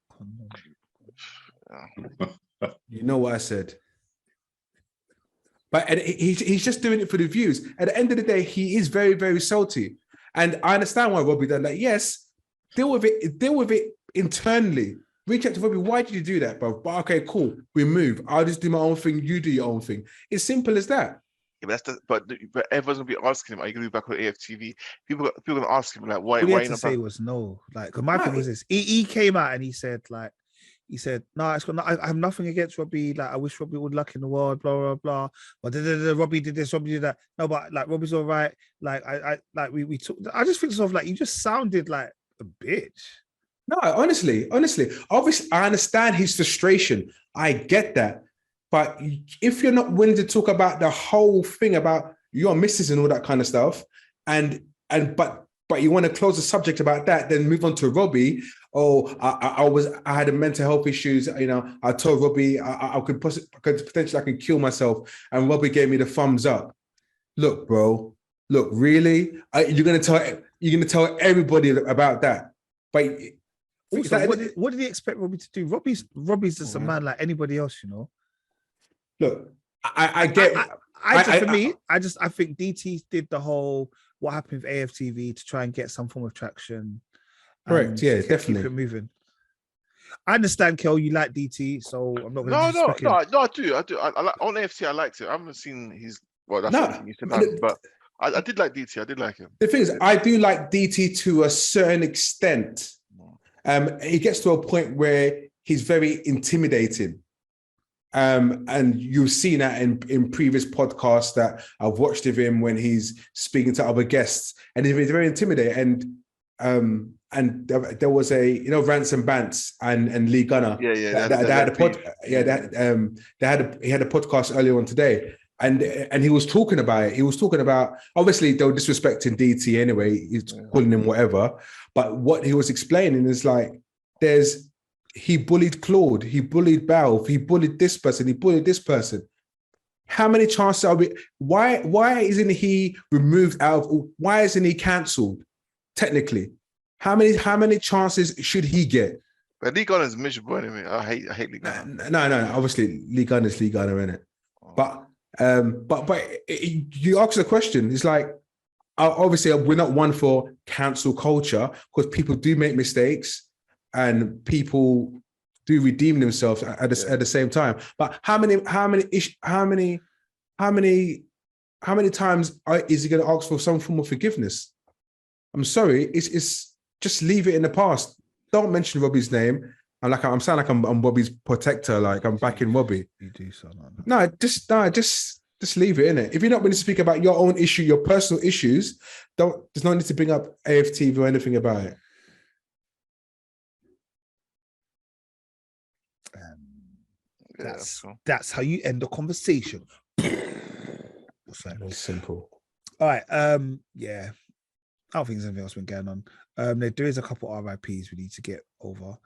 You know what I said. But he's just doing it for the views. At the end of the day, he is very, very salty. And I understand why Robbie done that. Yes, deal with it internally. Reach out to Robbie. Why did you do that, bro? But okay, cool. We move. I'll just do my own thing. You do your own thing. It's simple as that. Yeah, but everyone's gonna be asking him, "Are you gonna be back on AFTV?" People gonna ask him like, "Why?" All he had to say was no. Like, cause my thing was this: he came out and he said, "No, I have nothing against Robbie. Like, I wish Robbie would luck in the world. Blah blah blah. But Robbie did this, Robbie did that. No, but like Robbie's all right. Like we took. I just think like you just sounded like a bitch." No, honestly, obviously, I understand his frustration. I get that. But if you're not willing to talk about the whole thing about your missus and all that kind of stuff, but you want to close the subject about that, then move on to Robbie. Oh, I had a mental health issues. You know, I told Robbie I could potentially kill myself, and Robbie gave me the thumbs up. Look, bro. Look, really? You're gonna tell everybody about that? But also, what did he expect Robbie to do? Robbie's just a man like anybody else, you know. Look, I get. I think DT did the whole what happened with AFTV to try and get some form of traction. Correct. Yeah, definitely. Keep it moving. I understand, Kel. You like DT, so I'm not going to. No, I do. I like on AFT. I liked it. I haven't seen his. Well, that's something you said, but I did like DT. I did like him. The thing is, I do like DT to a certain extent. He gets to a point where he's very intimidating. And you've seen that in previous podcasts that I've watched of him when he's speaking to other guests, and he's very intimidating. And there was a Rants and Bants and Lee Gunner. He had a podcast earlier on today, and he was talking about it. He was talking about, obviously they were disrespecting DT anyway. He's calling him whatever, but what he was explaining is like he bullied Claude, he bullied Balf, he bullied this person, he bullied this person. How many chances are we? Why isn't he removed why isn't he cancelled? Technically, how many chances should he get? But Lee Gunner is miserable anyway. I hate Lee Gunner. No. Obviously, Lee Gunner is Lee Gunner, innit? But you ask the question. It's like, obviously, we're not one for cancel culture because people do make mistakes. And people do redeem themselves at the same time. But how many times is he going to ask for some form of forgiveness? I'm sorry, it's just leave it in the past. Don't mention Robbie's name. I'm sound like I'm Robbie's protector. Like I'm backing Robbie. You do sound like that. Just leave it in it. If you're not going to speak about your own issue, your personal issues, there's no need to bring up AFTV or anything about it. That's how you end the conversation. Very simple. All right. Yeah. I don't think there's anything else been going on. There is a couple RIPs we need to get over.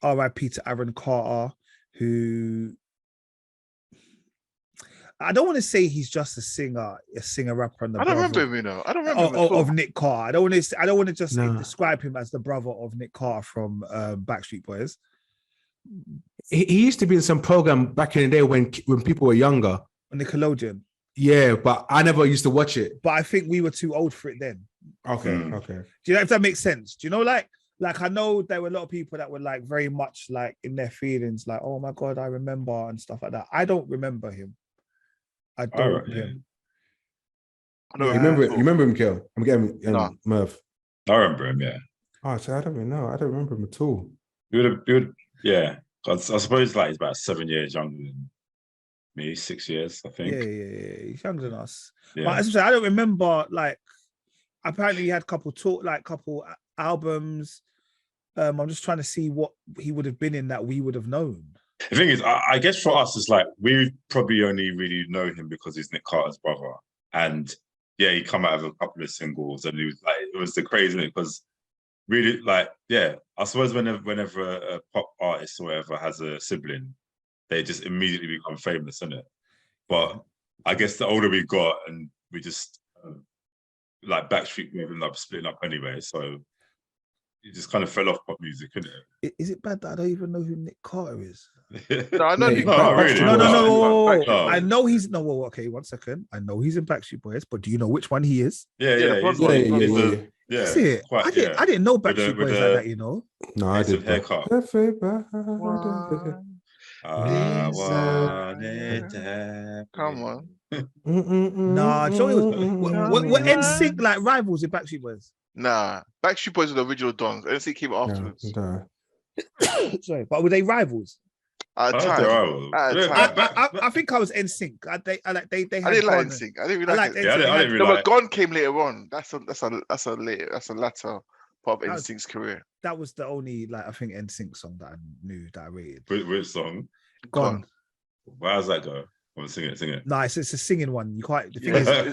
RIP to Aaron Carter, who I don't want to say he's just a singer rapper, and I don't remember him, you know. I don't remember him of Nick Carter. I don't want to just describe him as the brother of Nick Carter from Backstreet Boys. He used to be in some program back in the day when people were younger. On Nickelodeon. Yeah, but I never used to watch it. But I think we were too old for it then. Okay. Do you know if that makes sense? Do you know, like I know there were a lot of people that were like very much like in their feelings, like, oh my God, I remember and stuff like that. I don't remember him. I don't remember him. You remember him, Kel? I'm getting Murph. I remember him, yeah. Oh, so I don't even know. I don't remember him at all. Yeah. I suppose like he's about 7 years younger than me, 6 years, I think. Yeah. He's younger than us. Yeah. But as I said, I don't remember, like, apparently he had couple albums. I'm just trying to see what he would have been in that we would have known. The thing is, I guess for us, it's like we probably only really know him because he's Nick Carter's brother. And yeah, he come out of a couple of singles and it was the crazy thing because really, like, yeah, I suppose whenever a pop artist or whatever has a sibling, they just immediately become famous, innit? But I guess the older we got and we just, like Backstreet Boys ended up splitting up anyway, so it just kind of fell off pop music, innit? Is it bad that I don't even know who Nick Carter is? No, I know. No. I know he's okay. 1 second. I know he's in Backstreet Boys, but do you know which one he is? Yeah. That's it. I didn't know Backstreet Boys like that, you know. No, I did. Haircut. I wanted to. Come on. Nah, what NSYNC like rivals in Backstreet Boys? Nah, Backstreet Boys were the original Dons. NSYNC came afterwards. Sorry, but were they rivals? At a time. I think I was NSYNC. I didn't like NSYNC. I didn't really like it. I didn't really like it. Gone came later on. That's a latter part of NSYNC's career. That was the only I think NSYNC song that I knew that I rated. Which song? Gone. How does that go? I'm sing it. No, it's a singing one. You quite. The thing is, I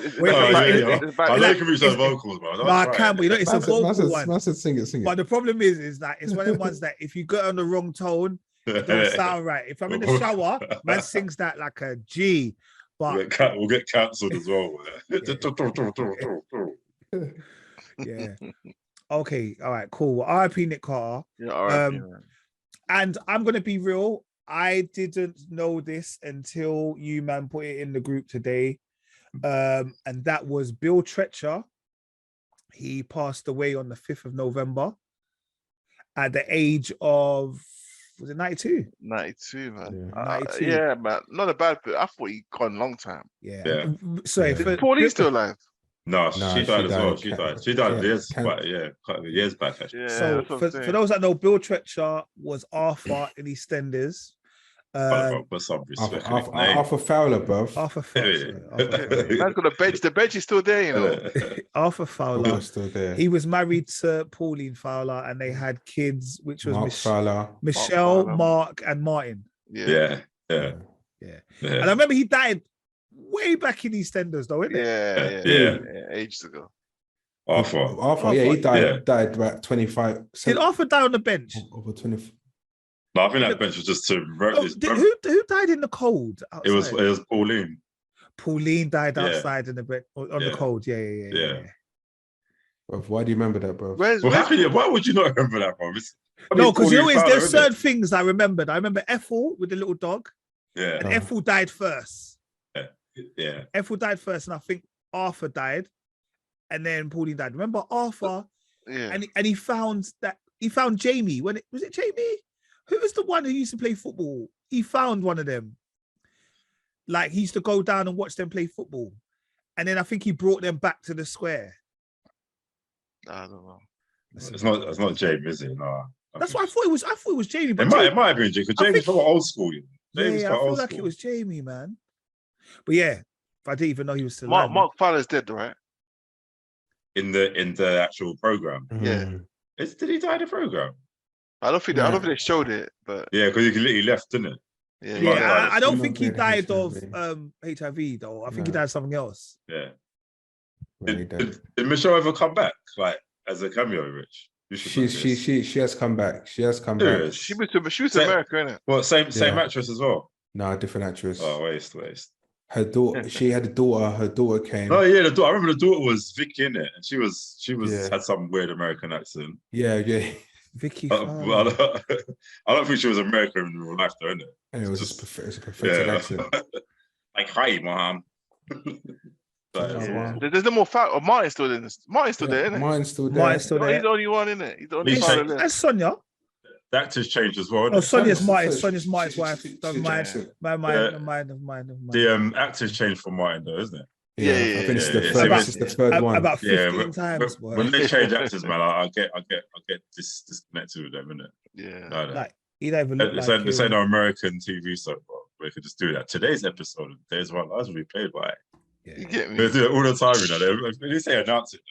know you can reach those vocals, man. No, I can, but it's a vocal one. I said sing it. But the problem is that it's one of the ones that if you get on the wrong tone, it don't sound right. If I'm in the shower, man sings that like a G. But we'll get cancelled as well. Yeah. Okay. All right. Cool. Well, RIP Nick Carter. Yeah. And I'm gonna be real. I didn't know this until you, man, put it in the group today. And that was Bill Treacher. He passed away on the 5th of November at the age of, was it 92? 92, man. Yeah, 92. Yeah, man. Not a bad bit. I thought he'd gone a long time. Yeah. Sorry. Is Pauline still alive? No, she died as well. She died years back, actually. Yeah, so for those that know, Bill Treacher was Arthur in EastEnders. Arthur Fowler, bruv. Arthur Fowler. Man's got a bench. The bench is still there, you know. Arthur Fowler. Still there. He was married to Pauline Fowler, and they had kids, which was Michelle, Mark, and Martin. Yeah. And I remember he died way back in EastEnders, though, isn't it? Yeah, ages ago. Arthur, he died about 25. Did Arthur die on the bench? Over 20. No, I think that bench was just to. Who died in the cold? Outside? It was Pauline. Pauline died outside in the bed on the cold. Yeah. Bro, why do you remember that, bro? Why would you not remember that, bro? No, because there's certain things I remembered. I remember Ethel with the little dog. Yeah. And Ethel died first. Yeah. Ethel died first, and I think Arthur died, and then Pauline died. Remember Arthur? Yeah. And he found Jamie. Was it Jamie? Who was the one who used to play football? He found one of them. Like he used to go down and watch them play football, and then I think he brought them back to the square. I don't know. It's not Jamie, is it? No. That's what I thought it was. I thought it was Jamie. But it might have been Jamie, because Jamie's from old school. I feel like it was Jamie, man. But yeah, I didn't even know he was still alive. Mark Fowler's dead, right? In the actual program. Yeah. Did he die in the program? I don't think they showed it, but yeah, because he literally left, didn't it? Yeah, I don't think he died of HIV. HIV though. I think he died of something else. Yeah. No, he Did Michelle ever come back, like as a cameo, Rich? She has come back. She has come back. She was to America, innit? Well, same actress as well. No, different actress. Oh, waste. Her daughter. She had a daughter. Her daughter came. Oh yeah, the daughter. I remember the daughter was Vicky in it, and she was had some weird American accent. Yeah. Vicky. I don't think she was American in real life, though, innit? And it was just a pathetic accent. Like, hi, mom. There's no more fat. Oh, Martin's still in this. Martin's still there, isn't it? Martin's still there. He's the only one, isn't it? He's the only one. That's Sonia. The actors changed as well. Oh, Sonia's Martin. Sonia's Martin's wife. Don't mind. The actors changed for Martin, though, isn't it? Yeah. I think it's the third one. About 15 times. When they change actors, man, I get disconnected with them, innit? Yeah. Like he don't even look like this ain't no American TV soap, bro. We could just do that. Today's episode of Days of Our Lives will be played by. Yeah. You get me? They do it all the time, you know. They say announce it.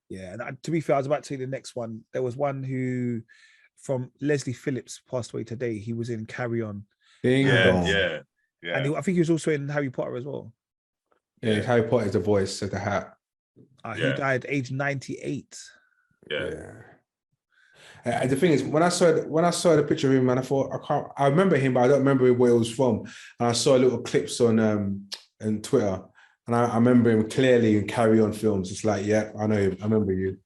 Yeah, and to be fair, I was about to say the next one. There was one who, from Leslie Phillips, passed away today. He was in Carry On. Yeah. And I think he was also in Harry Potter as well. Yeah, Harry Potter is the voice of the hat. He died aged 98. Yeah. And the thing is, when I saw the picture of him, man, I thought I remember him, but I don't remember where it was from. And I saw little clips on Twitter, and I remember him clearly in Carry On films. It's like, yeah, I know him. I remember you.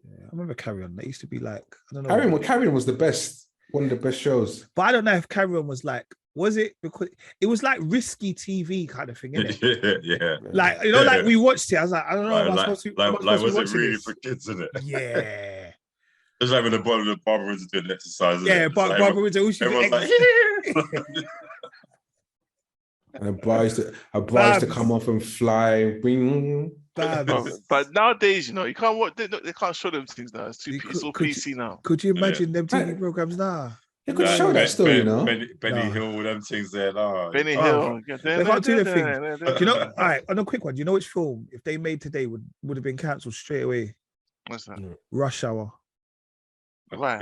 Yeah, I remember Carry On. They used to be like, I don't know. Carry On was the best, one of the best shows. But I don't know if Carry On was like, was it because it was like risky TV kind of thing, isn't it? Yeah. Like, you know, like we watched it. I was like, I don't know. Am I supposed to? Was it really for kids, isn't it? Yeah. It's like when the Barbara was doing exercises. Yeah, Barbara was doing like, and a bribes to come off and fly. But nowadays, you know, you can't watch. They can't show them things now. It's all PC now. Could you imagine them TV programs now? You could show that still, you know. Benny Hill, them things there. No. Benny Hill. They can't do the thing. You know, all right, on a quick one, do you know which film, if they made today, would have been cancelled straight away? What's that? Rush Hour. Why?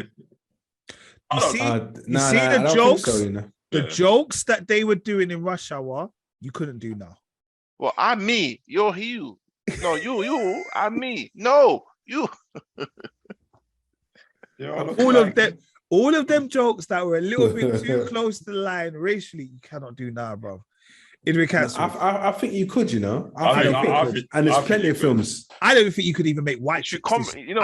You see the jokes? So, you know? The jokes that they were doing in Rush Hour, you couldn't do now. Well, I'm me. You're you. No, you. I'm me. No, you. All of them jokes that were a little bit too close to the line racially, you cannot do now, bro. It'd be cancelled. I think you could, you know. And there's plenty of films. I don't think you could even make white chicks. I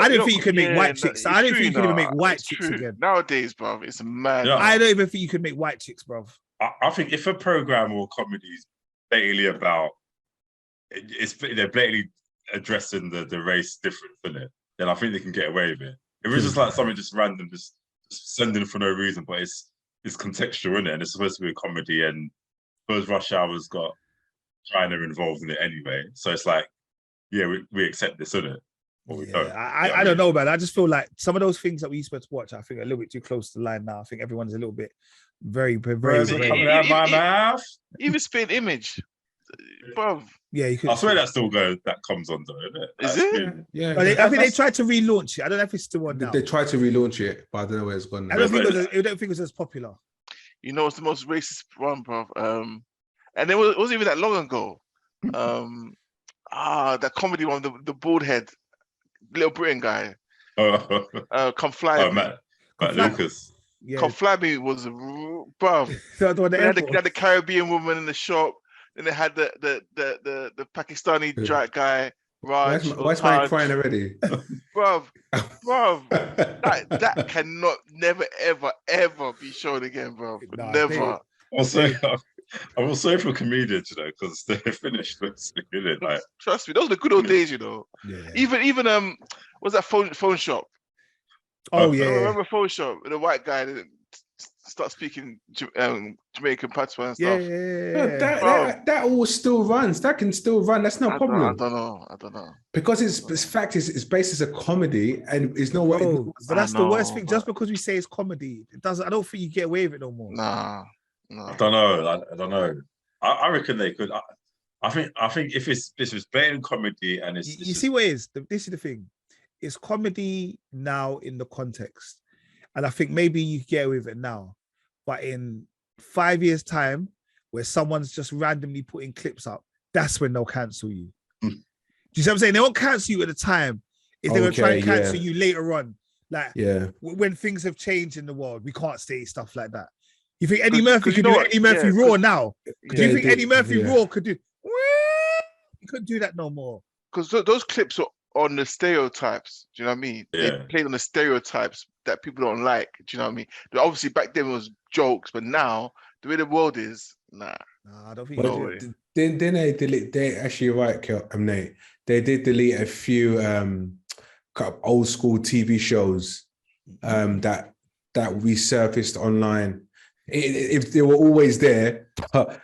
don't think you could make white chicks. I don't think you could even make white chicks again. Nowadays, bro, it's mad. Yeah. I don't even think you could make white chicks, bro. I think if a program or comedy is blatantly about, they're blatantly addressing the race difference, isn't it? Then I think they can get away with it. If it's just like something just random, just sending for no reason, but it's contextual, isn't it? And it's supposed to be a comedy, and because Rush Hour's got China involved in it anyway, so it's like, yeah, we accept this, isn't it? Or we don't. I don't know, man. I just feel like some of those things that we used to watch, I think, are a little bit too close to the line now. I think everyone's a little bit very coming out of my mouth. Even Spin Image, bro. Yeah, you could. I swear that still goes. That comes on, though, isn't it? Is it? Yeah. I think they tried to relaunch it. I don't know if it's still on now. They tried to relaunch it, but I don't know where it's gone now. I don't think it was as popular. You know, it's the most racist one, bro. And it wasn't even that long ago. That comedy one, the bald head, Little Britain guy. Come Fly. Matt Lucas. Yeah. Come Fly Me was, bro. They had the Caribbean woman in the shop, and they had the Pakistani drag guy. Raj. Why's Mike crying already? Bro, that cannot never ever be shown again, bro. Never. I'm also for comedians, you know, because they're finished. Like, trust me, those are the good old days, you know. Yeah. Even what's that phone shop? Oh yeah. I remember phone shop and the white guy that start speaking Jamaican patois and stuff. Yeah. That all still runs. That can still run. That's no problem. I don't know. Because it's based as a comedy and it's no way. But that's the worst thing. Just because we say it's comedy, it doesn't. I don't think you get away with it no more. Nah. I don't know. I reckon they could. I think if this was blatant comedy and it's you see what it is. This is the thing. It's comedy now in the context, and I think maybe you get away with it now. but in 5 years' time, where someone's just randomly putting clips up, that's when they'll cancel you. Do you see what I'm saying? They won't cancel you at the time. If they're going to try and cancel you later on, like when things have changed in the world, we can't say stuff like that. You think Eddie Murphy could do Eddie Murphy Raw now? Do you think Eddie Murphy Raw could do? He couldn't do that no more. Because those clips are on the stereotypes. Do you know what I mean? Yeah. They played on the stereotypes that people don't like. Do you know what I mean? But obviously back then it was jokes, but now the way the world is, nah. I don't think. No way. Then they delete. They actually right, Nate. They did delete a few old school TV shows that resurfaced online. If they were always there,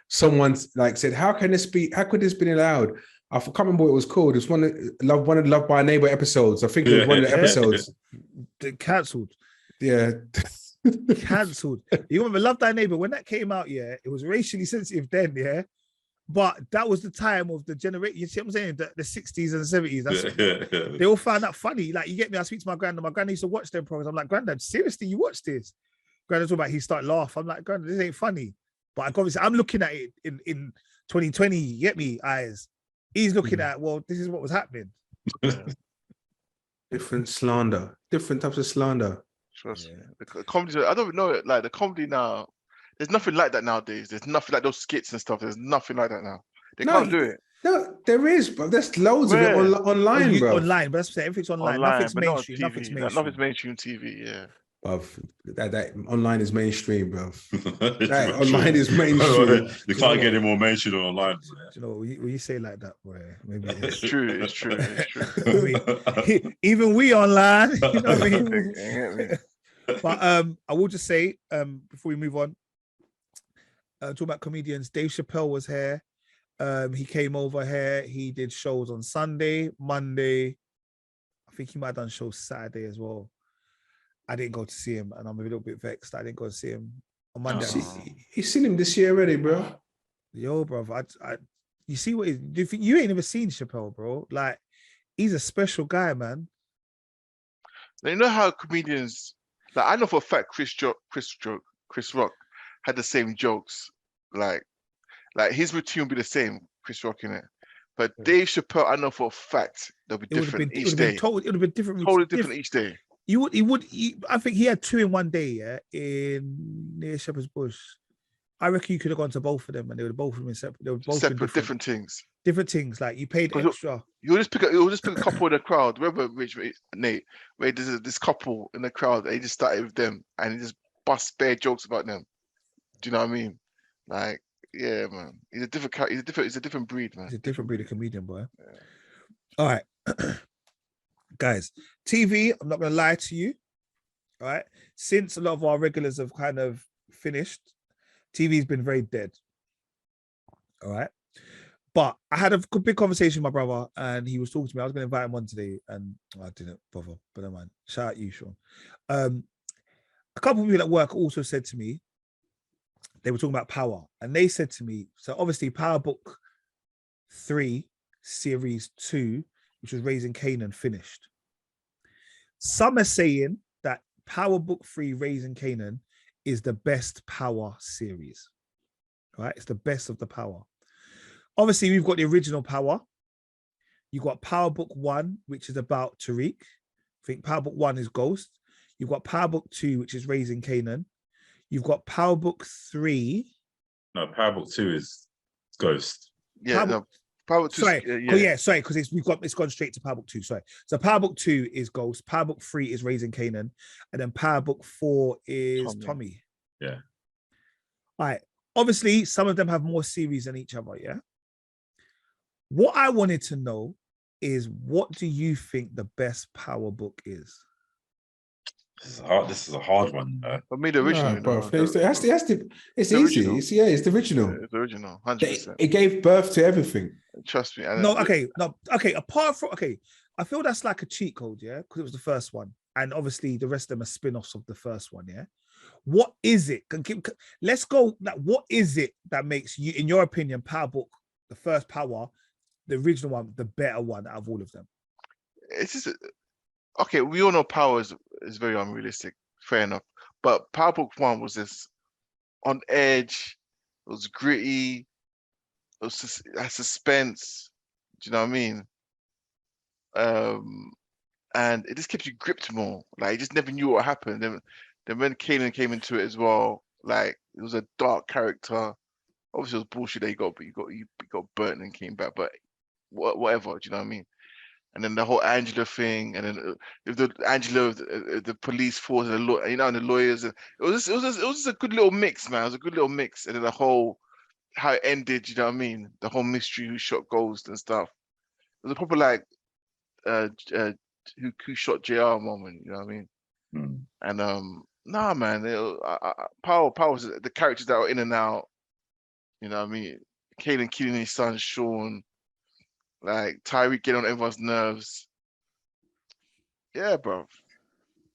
someone's like said, "How could this be allowed?" I can't remember what it was called. It's one of the Love by a Neighbor episodes. I think it was one of the episodes. Cancelled. Yeah. Cancelled. You remember Love Thy Neighbor when that came out? Yeah, it was racially sensitive then. Yeah, but that was the time of the generation. You see what I'm saying? The 60s and 70s. They all found that funny. Like, you get me? I speak to my granddad. My granddad used to watch them programs. I'm like, Granddad, seriously, you watch this? Granddad's talking about he started laugh. I'm like, Granddad, this ain't funny. But obviously, I'm looking at it in 2020. You get me? Eyes. He's looking at, well, this is what was happening. Different slander. Different types of slander. Trust me. The comedy, I don't know, like the comedy now, there's nothing like that nowadays. There's nothing like those skits and stuff. There's nothing like that now. They can't do it. No, there is, but there's loads of it online, bro. Online, but that's everything's online. Nothing's mainstream. Nothing's mainstream. Nothing's mainstream TV, yeah. That online is mainstream, bro. Online is mainstream. You can't get any more mainstream online. You know, when you say like that, boy, maybe it's true. It's true. I mean, even we online, you know what I mean? But I will just say, before we move on, talking about comedians, Dave Chappelle was here. He came over here. He did shows on Sunday, Monday. I think he might have done shows Saturday as well. I didn't go to see him, and I'm a little bit vexed. I didn't go to see him on Monday. You've seen him this year already, bro. Yo, bro, you see what you ain't never seen Chappelle, bro. Like, he's a special guy, man. You know how comedians, like, I know for a fact Chris Rock had the same jokes. Like his routine would be the same, Chris Rock in it. But Dave Chappelle, I know for a fact they'll be different each day. It would have been different. Totally different each day. I think he had 2 in one day, near Shepherd's Bush. I reckon you could have gone to both of them, and they would both have been separate. They were both separate, different things. Different things. Like, you paid extra. You'll just pick a couple in the crowd. Remember, Nate, where there's this couple in the crowd, and he just started with them, and he just bust bare jokes about them. Do you know what I mean? Like, yeah, man. He's a different breed, man. He's a different breed of comedian, boy. Yeah. All right. Guys, TV, I'm not going to lie to you. All right. Since a lot of our regulars have kind of finished, TV's been very dead. All right. But I had a big conversation with my brother, and he was talking to me. I was going to invite him on today, and I didn't bother. But never mind. Shout out you, Sean. A couple of people at work also said to me, they were talking about Power, and they said to me, so obviously Power Book 3, Series 2, which was Raising Canaan, finished. Some are saying that Power Book 3, Raising Canaan, is the best Power series. All right, it's the best of the Power. Obviously, we've got the original Power. You've got Power Book 1, which is about Tariq. I think Power Book 1 is Ghost. You've got Power Book 2, which is Raising Canaan. You've got Power Book 3. No, Power Book 2 is Ghost. Yeah, Power 2. Sorry, because it's gone straight to Power Book 2. Sorry. So Power Book 2 is Ghost. Power Book 3 is Raising Canaan, and then Power Book 4 is Tommy. Yeah. All right. Obviously, some of them have more series than each other. Yeah. What I wanted to know is, what do you think the best Power book is? This is a hard one. For me, the original. It's easy. It's the original. Yeah, it's the original, 100%. It gave birth to everything. Trust me. Okay. Apart from, I feel that's like a cheat code, yeah, because it was the first one, and obviously the rest of them are spin-offs of the first one, yeah. What is it? Let's go. What is it that makes you, in your opinion, Power Book, the first Power, the original one, the better one out of all of them? It's just we all know Power is very unrealistic. Fair enough, but Power Book 1 was this on edge. It was gritty. It was suspense. Do you know what I mean? And it just kept you gripped more. Like you just never knew what happened. Then when Kanan came into it as well, like it was a dark character. Obviously, it was bullshit that he got burnt and came back, but whatever. Do you know what I mean? And then the whole Angela thing, and then if the Angela, the police force, and the lawyers, it was just a good little mix, man. It was a good little mix, and then the whole how it ended. You know what I mean? The whole mystery who shot Ghost and stuff. It was a proper like who shot JR moment. You know what I mean? And nah, man, Power was the characters that were in and out. You know what I mean? Kanan killing his son Sean. Like Tyreek getting on everyone's nerves. Yeah, bro.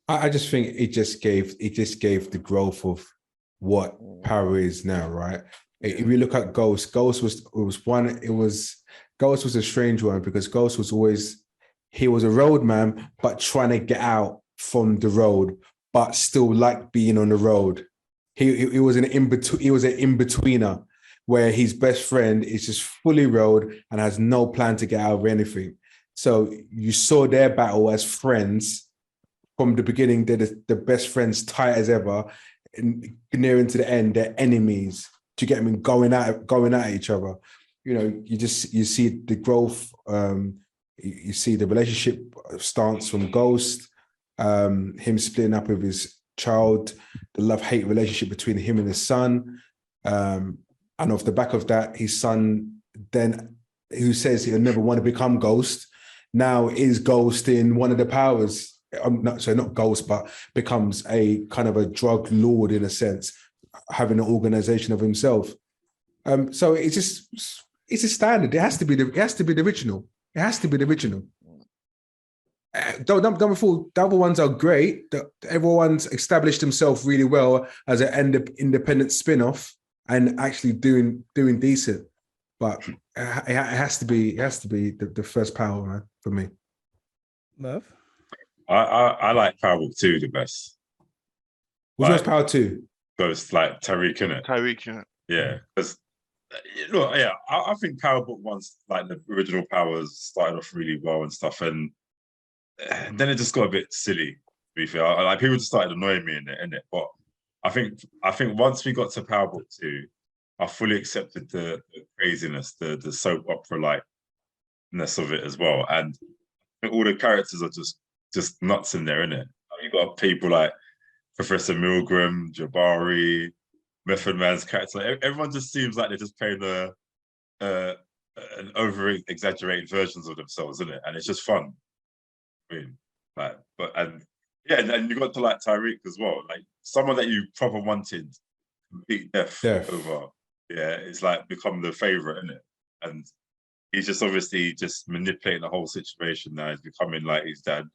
I just think it just gave the growth of what Power is now, right? If you look at Ghost was a strange one because Ghost was always, he was a roadman, but trying to get out from the road, but still like being on the road. He was an in-betweener where his best friend is just fully road and has no plan to get out of anything. So you saw their battle as friends from the beginning. They're the best friends, tight as ever, and nearing to the end, they're enemies. Do you get me? Going at each other. You know, you see the growth. You see the relationship stance from Ghost, him splitting up with his child, the love-hate relationship between him and his son. And off the back of that, his son then, who says he'll never want to become Ghost, now is Ghost in one of the powers. Not Ghost, but becomes a kind of a drug lord in a sense, having an organization of himself. So it's a standard. It has to be the original. It has to be the original. Number four, the other ones are great. Everyone's established himself really well as an independent spin-off and actually doing decent. But it has to be the first Power, man, for me. Merv? I like Power Book 2 the best. Which one's Power 2? Ghost, like Tyreek, innit? Tyreek, yeah. Yeah, because look, yeah, I think Power Book 1's like the original Powers started off really well and stuff, and then it just got a bit silly. To be fair, like people just started annoying me in it. But I think once we got to Power Book 2, I fully accepted the craziness, the soap opera likeness of it as well, and I think all the characters are just nuts in there, innit? You got people like Professor Milgram, Jabari, Method Man's character. Like, everyone just seems like they're just playing an over-exaggerated versions of themselves, isn't it? And it's just fun. I mean, and you got to like Tyreek as well, like someone that you proper wanted to beat death over. Yeah, it's like become the favorite, isn't it? And he's just obviously just manipulating the whole situation now. He's becoming like his dad.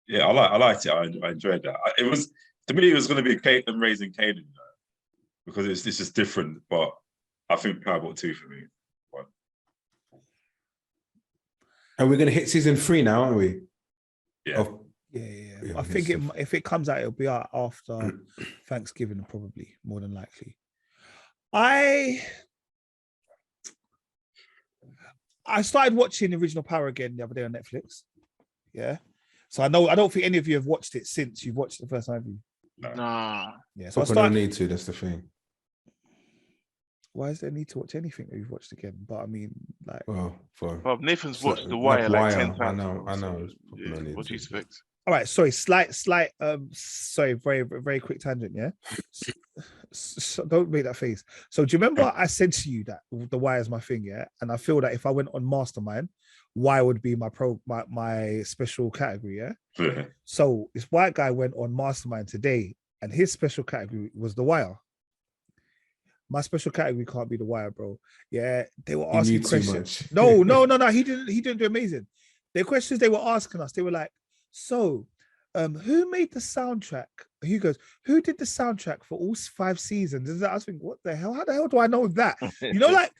Yeah, I liked it. I enjoyed that. It was, to me, it was going to be them raising Kanan, you know, because it's just different. But I think Power Book 2 for me. And we're going to hit season 3 now, aren't we? Yeah. I think if it comes out, it'll be out after Thanksgiving, probably, more than likely. I started watching the original Power again the other day on Netflix. Yeah. So I don't think any of you have watched it since you've watched it the first time, have you? Nah. Yeah. So I don't need to, that's the thing. Why is there a need to watch anything that you've watched again? But I mean, like... Well, Nathan's watched The Wire like 10 times. I know. What do you expect? All right, sorry, very, very quick tangent, yeah? So don't make that face. So do you remember I said to you that The Wire is my thing, yeah? And I feel that if I went on Mastermind, Wire would be my special category, yeah? So this white guy went on Mastermind today, and his special category was The Wire. My special category can't be The Wire, bro. Yeah, they were asking questions. No. He didn't do amazing. The questions they were asking us, they were like, so, who made the soundtrack? He goes, who did the soundtrack for all 5 seasons? I was thinking, what the hell? How the hell do I know that? You know, like,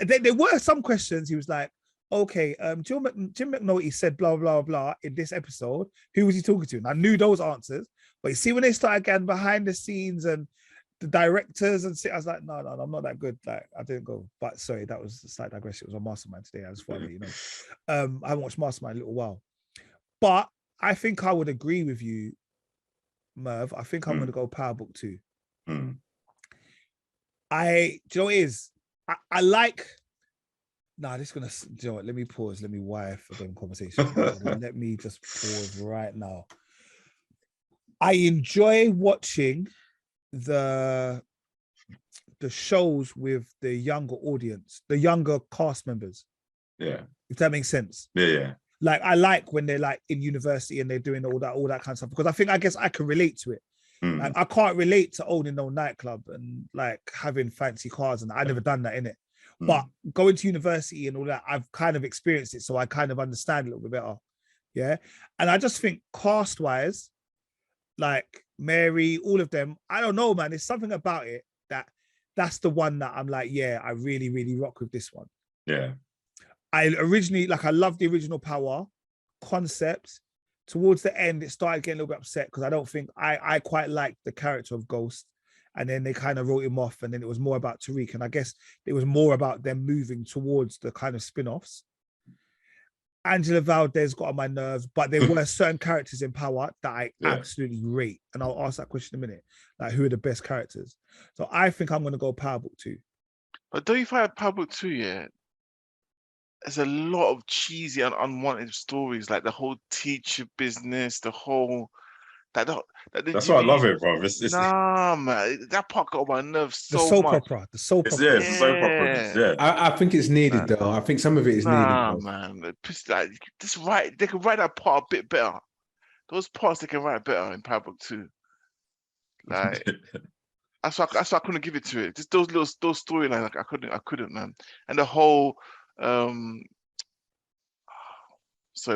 there were some questions. He was like, okay, Jim McNulty said blah, blah, blah in this episode. Who was he talking to? And I knew those answers. But you see, when they started getting behind the scenes and the directors and I was like, no, I'm not that good. Like, I didn't go. But sorry, that was a slight digression. It was on Mastermind today. I just wanted to let you know. I haven't watched Mastermind in a little while. But I think I would agree with you, Merv. I think I'm going to go Power Book 2. Do you know what it is? I like. Nah, this is gonna. Do you know what? Let me pause. Let me wife for them conversation. Let me just pause right now. I enjoy watching the shows with the younger audience, the younger cast members. Yeah. If that makes sense. Yeah. Like I like when they're like in university and they're doing all that kind of stuff, because I guess I can relate to it. Like I can't relate to owning no nightclub and like having fancy cars, and I never done that in it. But going to university and all that, I've kind of experienced it, so I kind of understand a little bit better. Yeah. And I just think cast wise, like Mary, all of them, I don't know, man. There's something about it that's the one that I'm like, yeah, I really, really rock with this one. Yeah. I love the original Power concept. Towards the end, it started getting a little bit upset because I don't think I quite liked the character of Ghost. And then they kind of wrote him off, and then it was more about Tariq. And I guess it was more about them moving towards the kind of spin-offs. Angela Valdez got on my nerves, but there were certain characters in Power that I absolutely rate. And I'll ask that question in a minute. Like, who are the best characters? So I think I'm going to go Power Book 2. But don't you find Power Book 2, yeah? There's a lot of cheesy and unwanted stories, like the whole teacher business, the whole... That's why I love it, bro. Nah, man, that part got on my nerves so much. The soap opera. Yeah, it's a soap opera. Yeah. I think it's needed, though. I think some of it is needed. Nah, man. Like, they could write that part a bit better. Those parts they can write better in Power Book 2. Like, that's why I couldn't give it to it. Just those storylines, like, I couldn't, man. And the whole, sorry,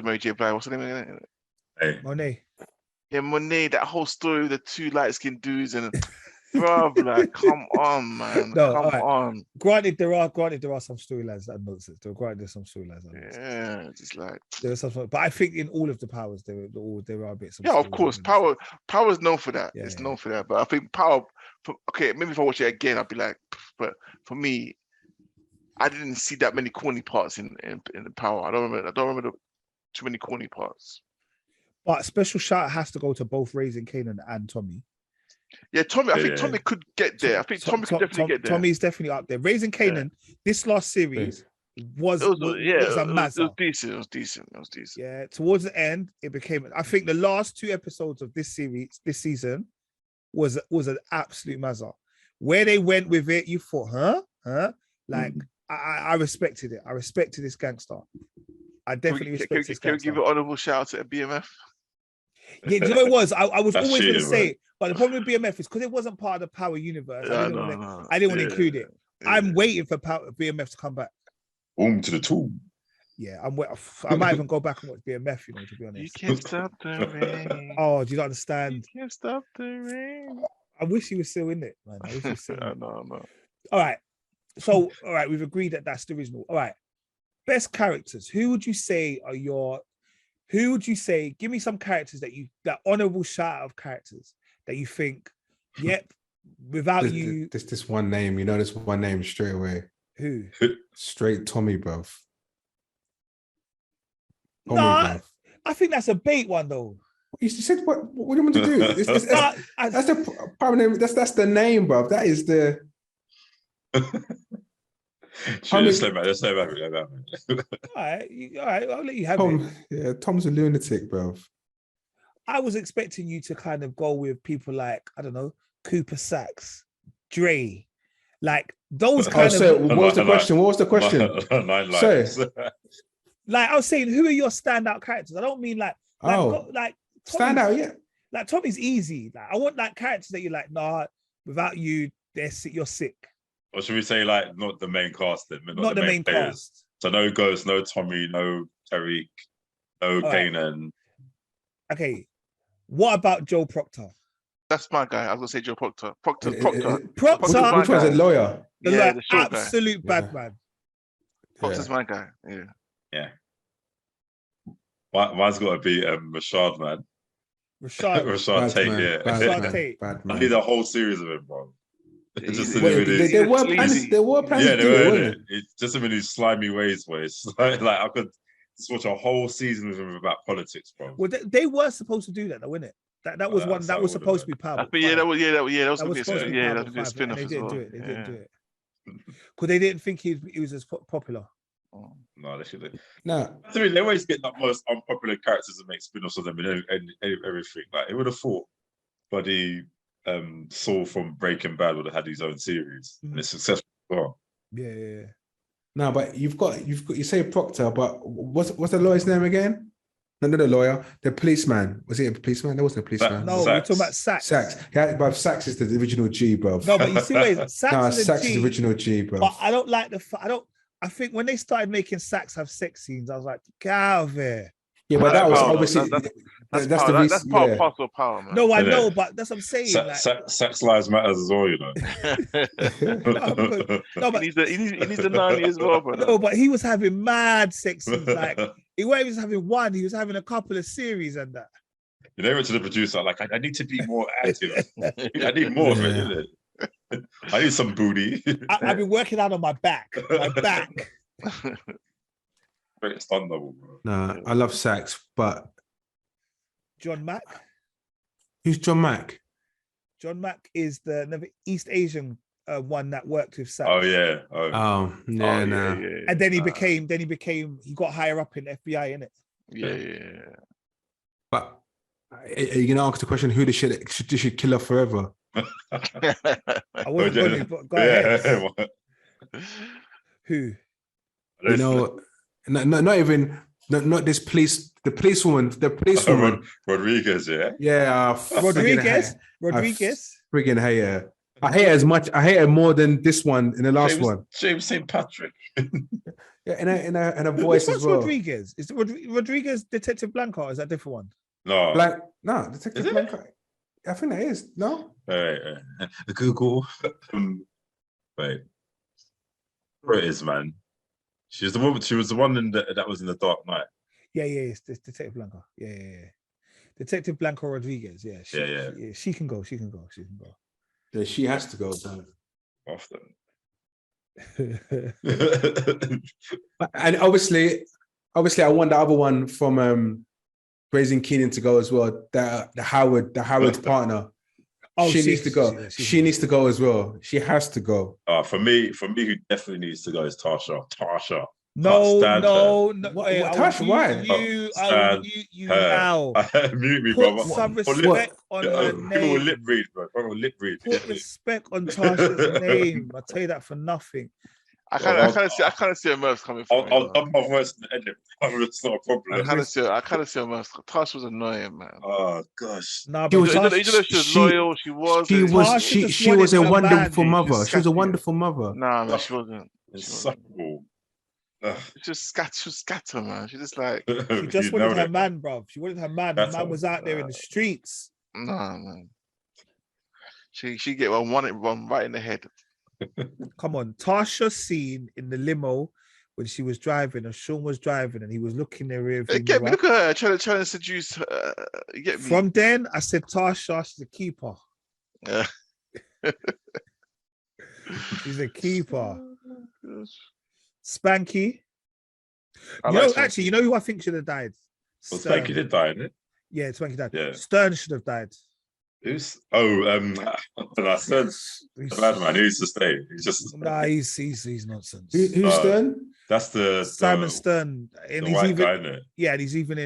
Mary J. Blige, what's her name again? Hey. Monet. Yeah, Monet, that whole story with the two light-skinned dudes, and bro, like, come on, man, come on. Granted, there are some storylines that are nonsense. Granted, there's some storylines. Yeah, just like there's some, but I think in all of the Powers, there are bits. Yeah, of course, Power's known for that. It's known for that. But I think Power, maybe if I watch it again, I'd be like, but for me, I didn't see that many corny parts in the Power. I don't remember too many corny parts. But special shout has to go to both Raising Kanan and Tommy. Yeah, Tommy. I think Tommy could get there. I think Tommy could definitely get there. Tommy's definitely up there. Raising Kanan, this last series was a mazza. It was decent. Yeah, towards the end, it became. I think the last 2 episodes of this season, was an absolute mazza. Where they went with it, you thought, huh? Like I respected it. I respected this gangster. I definitely respect this gangster. Can we give an honourable shout out to BMF? Yeah, do you know what it was? I was always going to say it, but the problem with BMF is because it wasn't part of the Power universe. I didn't want to include it. Yeah. I'm waiting for BMF to come back. To the tomb. Yeah, I might even go back and watch BMF, to be honest. You can't stop the rain. Oh, do you not understand? You can't stop the rain. I wish he was still in it, man. I wish he was still in it. No. All right. So, all right, we've agreed that that's the original. All right. Best characters. Who would you say are your... Who would you say? Give me some characters that honorable shout out of characters that you think, yep, without you. This one name, this one name straight away. Who? Straight Tommy, bruv. No, I think that's a bait one though. You said what do you want to do? That's the prime name. That's the name, bruv. That is the. Let's say back. All right, I'll let you have it. Yeah, Tom's a lunatic, bro. I was expecting you to kind of go with people like, I don't know, Cooper Sacks, Dre, like those kind of. So what was the question? What was the question? 9 lives. Like I was saying, who are your standout characters? I don't mean like stand out, yeah. Like Tommy's easy. Like I want like characters that you're like, nah, without you, you're sick. Or should we say like not the main cast then? Not the main cast. So no Ghost, no Tommy, no Tariq, no Kanan. Okay. What about Joe Proctor? That's my guy. I was gonna say Joe Proctor. Proctor. Which one's a lawyer? The absolute bad man. Proctor's my guy. Yeah. Mine's got to be Rashad, man. Rashad Tate, yeah. Rashad Tate. Bad I man. need a whole series of him, bro. Just There were plans. There were plans to do it, wasn't it? It's just him in his slimy ways, where it's like I could just watch a whole season with him about politics, bro. Well, they were supposed to do that, though, wasn't it? That was one that was supposed to be Power. That was supposed to be Power, and they didn't do it. They didn't do it because they didn't think he was as popular. No, they should. No, I mean, they always get the most unpopular characters and make spin-offs of them and everything. Like, it would have thought, buddy. Saul from Breaking Bad would have had his own series and it's successful as well. Yeah. No, but you've got you say Proctor, but what's the lawyer's name again? No, the lawyer, the policeman. Was he a policeman? There wasn't a policeman. No, we're talking about Sax. Yeah, but Sax is the original G, bro. No, but you see where Sax is the original G, bro. But I don't like I think when they started making Sax have sex scenes, I was like, get out of here. Yeah, but that was obviously that's part of parcel of power, man. No, I know, but that's what I'm saying. Sex lives matters as well, you know. No, but he needs the nanny as well, bro. No, but he was having mad sex scenes. Like he wasn't just having one; he was having a couple of series and that. You know, to the producer, like I need to be more active. I need more of it, isn't it? I need some booty. I've been working out on my back. Greatest Thunderbolt, bro. Nah, I love Sax, but John Mack. Who's John Mack? John Mack is the East Asian one that worked with Sax. Oh yeah. Yeah. And then he got higher up in FBI, innit? Yeah. But are you gonna ask the question? Who should kill her forever? I wasn't going to, but go ahead. Who? You know, not even this police. The policewoman. Rodriguez, yeah. Yeah, Rodriguez. Friggin' hate her. I hate her as much. I hate her more than this one in the last one. James St. Patrick. Yeah, in a voice as well. Rodriguez? Is Rodriguez Detective Blanca? Or is that a different one? No. Detective Blanca. I think that is no. Wait. Google. Wait. Where it is, man? She was the one that was in the Dark Knight. Yeah, it's Detective Blanca. Yeah. Detective Blanca Rodriguez. Yeah, she can go. Yeah, she has to go. Often. And obviously, I want the other one from Raising Keenan to go as well. The Howard's partner. Oh, she needs to go. She needs to go as well. She has to go. For me, who definitely needs to go is Tasha. No. Tasha, why? You now. Mute me, Put brother. some respect on her name. Lip read, bro. Lip read. Put respect on Tasha's name. I tell you that for nothing. I kind of see her mirths coming from. I'll my voice in the edit. It's not a problem. I kind of see her mirths. Tasha was annoying, man. Oh gosh. Nah, she was loyal. She was a wonderful mother. She was a wonderful mother. Nah, man, she wasn't. Insufferable. She was scatter, man. She just like she just wanted her man, bro. She wanted her man. The man was out there in the streets. Nah, man. She get one right in the head. Come on, Tasha's scene in the limo when she was driving, and Sean was driving, and he was looking in the rear view. Get me, look at her trying to seduce her. Get me. From then, I said Tasha, she's a keeper. Yeah. She's a keeper. Oh, Spanky. You know who I think should have died? Well, Spanky did die, didn't it? Yeah, Spanky died. Yeah. Stern should have died. Who's? Stern's the bad man. He needs to stay. He's just. Nah, he's nonsense. Who's Stern? That's the Simon Stern, and he's white even guy, isn't it? Yeah, and he's even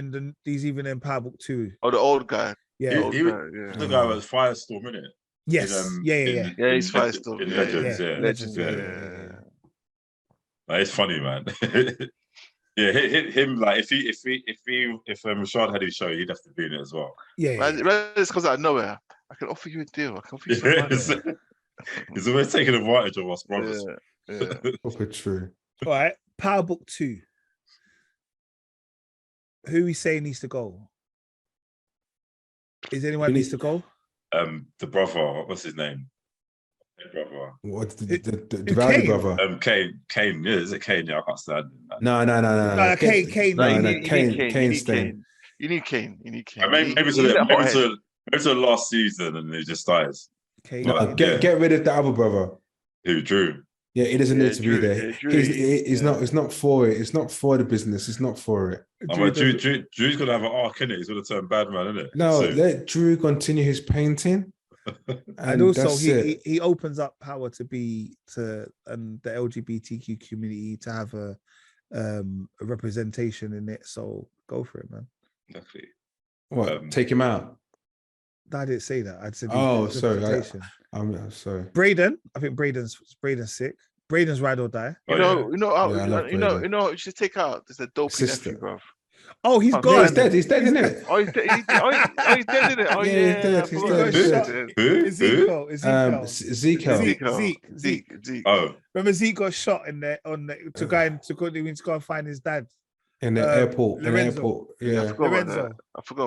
in Power Book 2. Oh, the old guy. Yeah, the guy was Firestorm, isn't it? Yes. Yeah, he's Firestorm. In Legends, yeah. Legends, It's funny, man. Yeah, him like if Rashad had his show, he'd have to be in it as well. Yeah. It's because out of nowhere. I can offer you a deal. I can offer you some money. He's always taking advantage of us brothers. Yeah. True. All right, Power Book 2. Who we say needs to go? Is anyone needs to go? The brother, what's his name? Brother. What the Rowdy brother? Kane. Yeah, is it Kane? Yeah, I can't stand him. No. Kane. Kane's staying. You need Kane. Maybe to the last season, and he just dies. Okay. Well, Get rid of the other brother. Who, Drew? Yeah, he doesn't need to Drew, be there. yeah, Drew, He's not. It's not for it. It's not for the business. It's not for it. Drew's gonna have an arc in it. He's gonna turn bad man, isn't it? No, let Drew continue his painting. And also, that's he opens up power to the LGBTQ community to have a representation in it. So go for it, man. Exactly. What? Take him out. I didn't say that. I'd said sorry. I'm sorry. Braden. I think Braden's sick. Braden's ride or die. You know, you should take out. There's a dopey nephew, bro. Oh, he's gone. He's dead. He's dead, isn't it? Oh, he's dead. He's dead, isn't it? Oh, yeah, he's dead. He's dead. Who? Zeke. Oh, remember Zeke got shot to go and find his dad in the airport. Lorenzo. Yeah, I forgot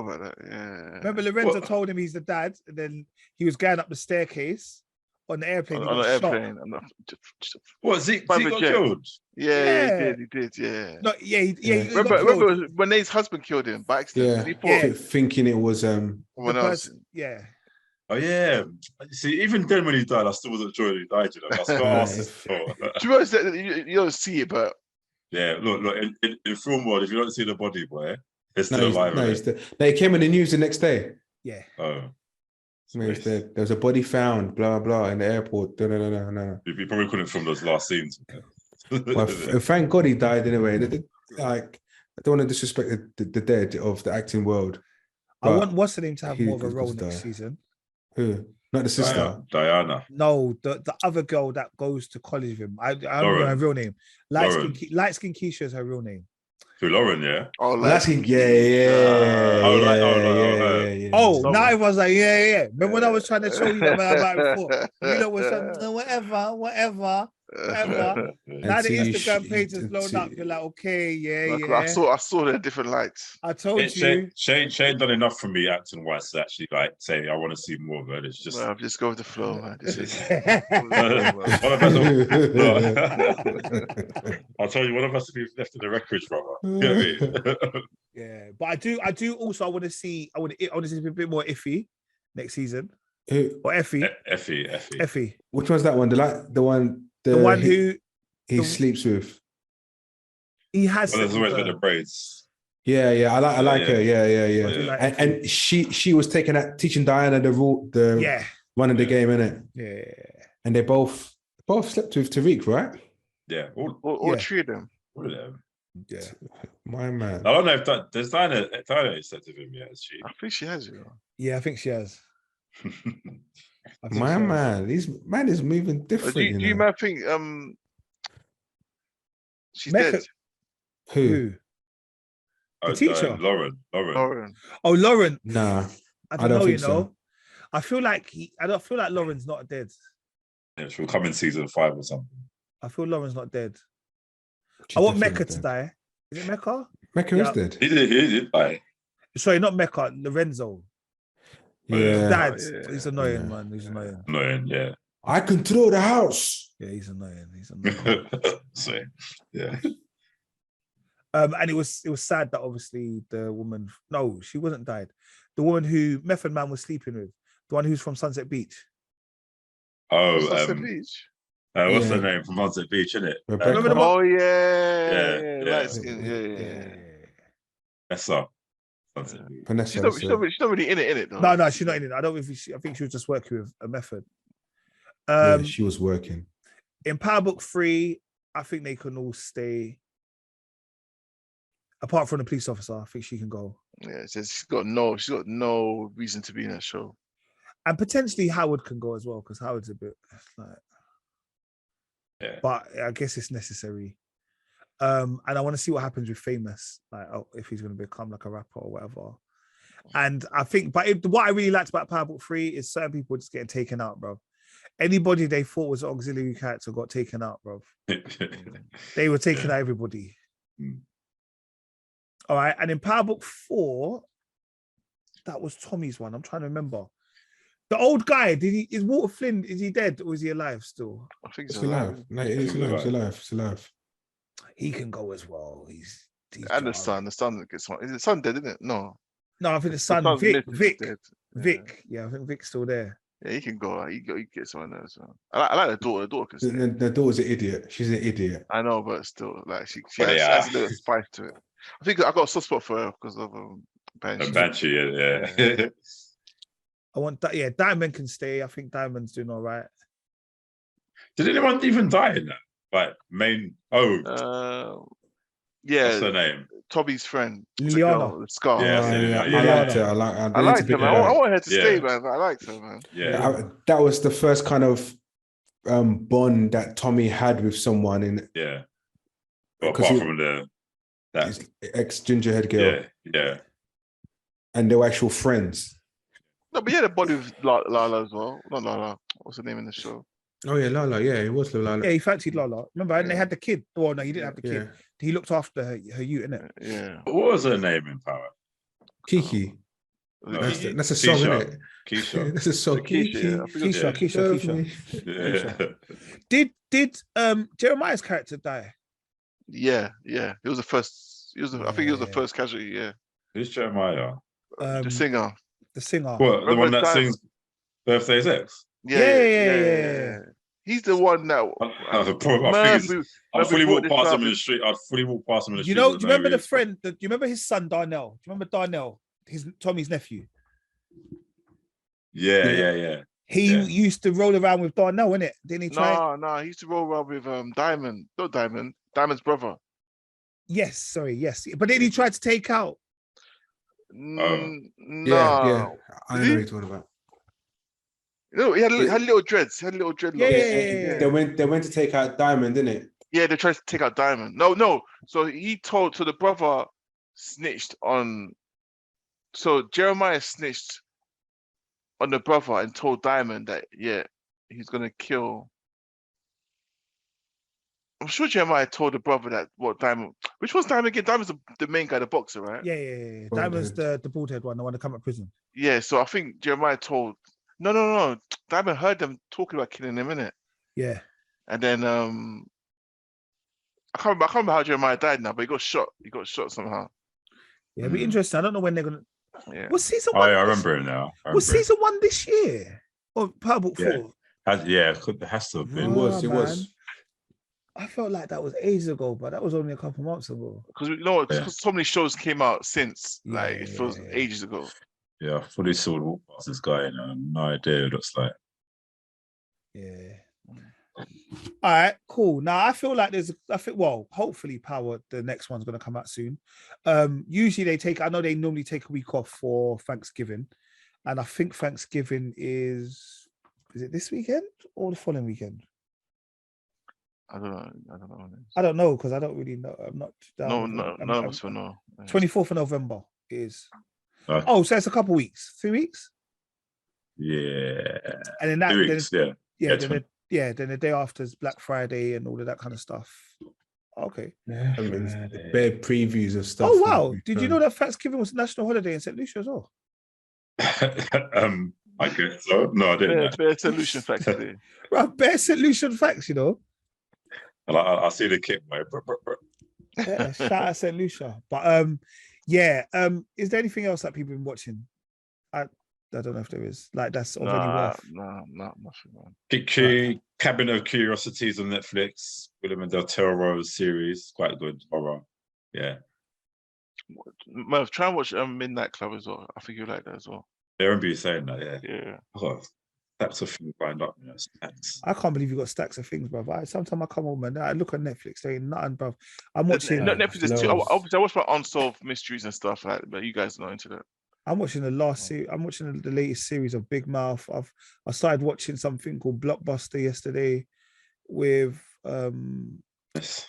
about that. Yeah. Remember Lorenzo told him he's the dad, and then he was going up the staircase on the airplane. On the airplane. What? Zeke got killed? Yeah, he did. Yeah. No, he remember Renee's husband killed him by accident. Yeah. Thinking it was someone else. Yeah. Oh yeah. See, even then when he died, I still wasn't sure he died. You know, I still asked this before. You don't see it, but yeah, look. In film world, if you don't see the body, boy, it's still alive. They came in the news the next day. Yeah. Oh. There was a body found, blah blah, in the airport. No. You probably couldn't film those last scenes. Well, thank God he died anyway. Like, I don't want to disrespect the dead of the acting world. I want what's the name to have more of a role next season. Who? Not the sister. Diana. No, the other girl that goes to college with him. I don't know her real name. Light skin Keisha is her real name. Who, Lauren? Yeah. Oh, light skin. Yeah. Oh, now everyone's like, yeah. Remember when I was trying to show you about it before? You know, was whatever. Now the Instagram page has blown up. You're like, okay, yeah. I saw the different lights. I told you. Shane done enough for me acting wise to actually like say I want to see more of it. It's just just go with the flow, man. I'll tell you, one of us to be left in the wreckage, brother. You know what I mean? Yeah, but I do also. I want to see a bit more Iffy next season. Or Effie. Effie. Which one's that one? The one who he sleeps with. He has. Well, there's always been the braids. Yeah. I like her. Yeah. And she was teaching Diana the running the game, innit? Yeah. And they both slept with Tariq, right? Yeah. All three of them. All of them. Yeah. My man. I don't know if does Diana slept with him yet, has she? I think she has, you know. Yeah, I think she has. My man, this man is moving different. Do you man think she's dead? Who? The teacher? Lauren. Oh, Lauren. Nah. I don't know, so. I don't feel like Lauren's not dead. Yeah, she'll come in season 5 or something. I feel Lauren's not dead. I want Mecca to die. Is it Mecca? Mecca is dead. He did die. Sorry, not Mecca, Lorenzo. Yeah. Dad, he's annoying, man. He's annoying. Annoying, yeah. I control the house. Yeah, he's annoying. So, yeah. And it was sad that obviously the woman. No, she wasn't died. The woman who Method Man was sleeping with, the one who's from Sunset Beach. Oh, Sunset Beach. What's her name from Sunset Beach, isn't it? Yeah. That's up. She's not really in it though. No, she's not in it. I think she was just working with a Method. She was working. In Power Book 3, I think they can all stay. Apart from the police officer, I think she can go. Yeah, she's got no reason to be in that show. And potentially Howard can go as well, because Howard's a bit like. Yeah. But I guess it's necessary. And I want to see what happens with Famous, like if he's going to become like a rapper or whatever. And I think, what I really liked about Power Book 3 is certain people just getting taken out, bro. Anybody they thought was an auxiliary character got taken out, bro. They were taking out everybody. All right. And in Power Book 4, that was Tommy's one. I'm trying to remember. The old guy, is Walter Flynn, is he dead or is he alive still? I think he's alive. No, he's alive. He can go as well. He's and the son gets one. Is the son dead, isn't it? No, I think the son, Vic. Dead. Vic. Yeah, I think Vic's still there. Yeah, he can go. He get someone else. I like the daughter. The daughter can stay. The daughter's an idiot. She's an idiot. I know, but still, like she But has a little spice to it. I think I got a soft spot for her because of Banshee. Banshee, yeah. I want that. Yeah, Diamond can stay. I think Diamond's doing all right. Did anyone even die in that? Like main? Yeah. What's her name? Toby's friend, Liliana. the Scar. Yeah, I liked her. I liked her, man. I want her to stay, man. I liked her, man. Yeah, that was the first kind of bond that Tommy had with someone in. Yeah. Well, apart from that ex gingerhead girl. Yeah. And they were actual friends. No, but he had a body with Lala as well. Not Lala. What's her name in the show? Oh yeah, Lala. Yeah, it was Lala. Yeah, he fancied Lala. Remember, and they had the kid. Oh no, he didn't have the kid. Yeah. He looked after her youth, innit? Yeah. What was her name in Power? Kiki. No, That's a song, isn't it? Keisha. That's a song. Keisha. Yeah. Did Jeremiah's character die? Yeah. He was the first. I think he was the first casualty. Yeah. Who's Jeremiah? The singer. The singer. What? The one that sings "Birthday Sex"? Yeah. He's the one that. I'd fully walk past him in the street. You know? Do you remember the friend? Do you remember his son Darnell? Do you remember Darnell? Tommy's nephew. Yeah. He used to roll around with Darnell, innit? Didn't he try? No, he used to roll around with Diamond. Not Diamond. Diamond's brother. Yes. But then he tried to take out. No. Yeah. I know what you're talking about. No, he had little dreads. He had little dreadlocks. Yeah. They went to take out Diamond, didn't it? Yeah, they tried to take out Diamond. No. So the brother snitched on. So Jeremiah snitched on the brother and told Diamond that he's gonna kill. I'm sure Jeremiah told the brother that Diamond. Which one's Diamond again? Diamond's the main guy, the boxer, right? Yeah. Diamond's the bald head one, the one that come out of prison. Yeah. So I think Jeremiah told. No. Diamond heard them talking about killing him, innit? Yeah. And then I can't remember how Jeremiah died now, but he got shot. He got shot somehow. Yeah, it'd be interesting. I don't know when they're gonna. Yeah. Was season one? Oh, yeah, I remember him now. Was season 1 this year? Or Purple 4? It has to have been. It was. I felt like that was ages ago, but that was only a couple months ago. Because so many shows came out since, it feels ages ago. Yeah, I fully saw walk past this guy and I have no idea what it looks like. Yeah. All right, cool. Now I feel like hopefully Power, the next one's gonna come out soon. Usually I know they normally take a week off for Thanksgiving, and I think Thanksgiving is it this weekend or the following weekend? I don't know. I don't know because I don't really know. I'm not. None of us will know. 24th of November is. Okay. Oh, so it's a couple weeks, 3 weeks. Yeah. And then that. 2 weeks. Then the day after is Black Friday and all of that kind of stuff. Okay. Yeah, bare previews of stuff. Oh wow! Did you know that Thanksgiving was a national holiday in St. Lucia as well? I guess so. No, I didn't. Bare St. Lucian facts today. Right, bare St. Lucian facts, you know. And I see the kit, mate. Yeah, shout out St. Lucia. But is there anything else that people have been watching? I don't know if there is. Like that's of any worth. No, nothing, man. Cabin of Curiosities on Netflix. William and Del Toro's series, quite good horror. Yeah. Merv, try and watch Midnight Club as well. I think you like that as well. I remember you saying that. Yeah. Oh, stacks of things lined up. Stacks. I can't believe you got stacks of things, bruv. Sometimes I come home and I look at Netflix. There ain't nothing, bruv. I'm watching. Netflix is too. I watch my unsolved mysteries and stuff like that, but you guys are not into that. I'm watching the last series. I'm watching the latest series of Big Mouth. I started watching something called Blockbuster yesterday with Yes.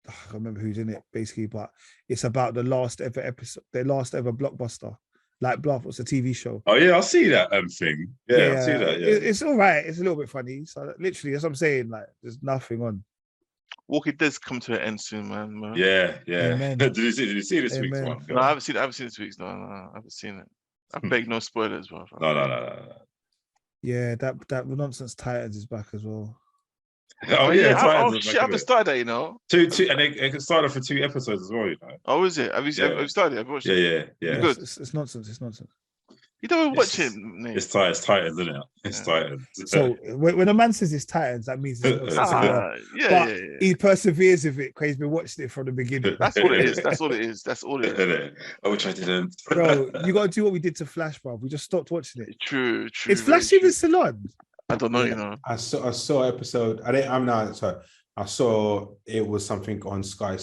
I can't remember who's in it basically, but it's about the last ever episode, the last ever Blockbuster. Like Bluff was a TV show. Oh yeah, I see that thing. Yeah, I see that. Yeah. It's all right. It's a little bit funny. So literally, that's what I'm saying. Like, there's nothing on. Walking Dead's come to an end soon, man. Yeah. Amen. Did you see this week's one? No, I haven't seen this week's. No, I haven't seen it. I beg no spoilers, bro. No. Yeah, that nonsense Titans is back as well. Oh yeah, I haven't started that, you know. Two, and it started for 2 episodes as well, you know. Oh, is it? Have you started? Have you watched it? Yeah. Good. It's nonsense. It's nonsense. You don't watch It's- it, Nate. It's Titans, isn't it? It's Titans. So when a man says it's Titans, that means it's not sense of humor. But he perseveres with it because he's been watching it from the beginning. That's all it is. That's all it is. That's all it is. I wish I didn't. Bro, you got to do what we did to Flash, bro. We just stopped watching it. True. Is Flash even still on? I don't know, you know. I saw episode. I saw it was something on Sky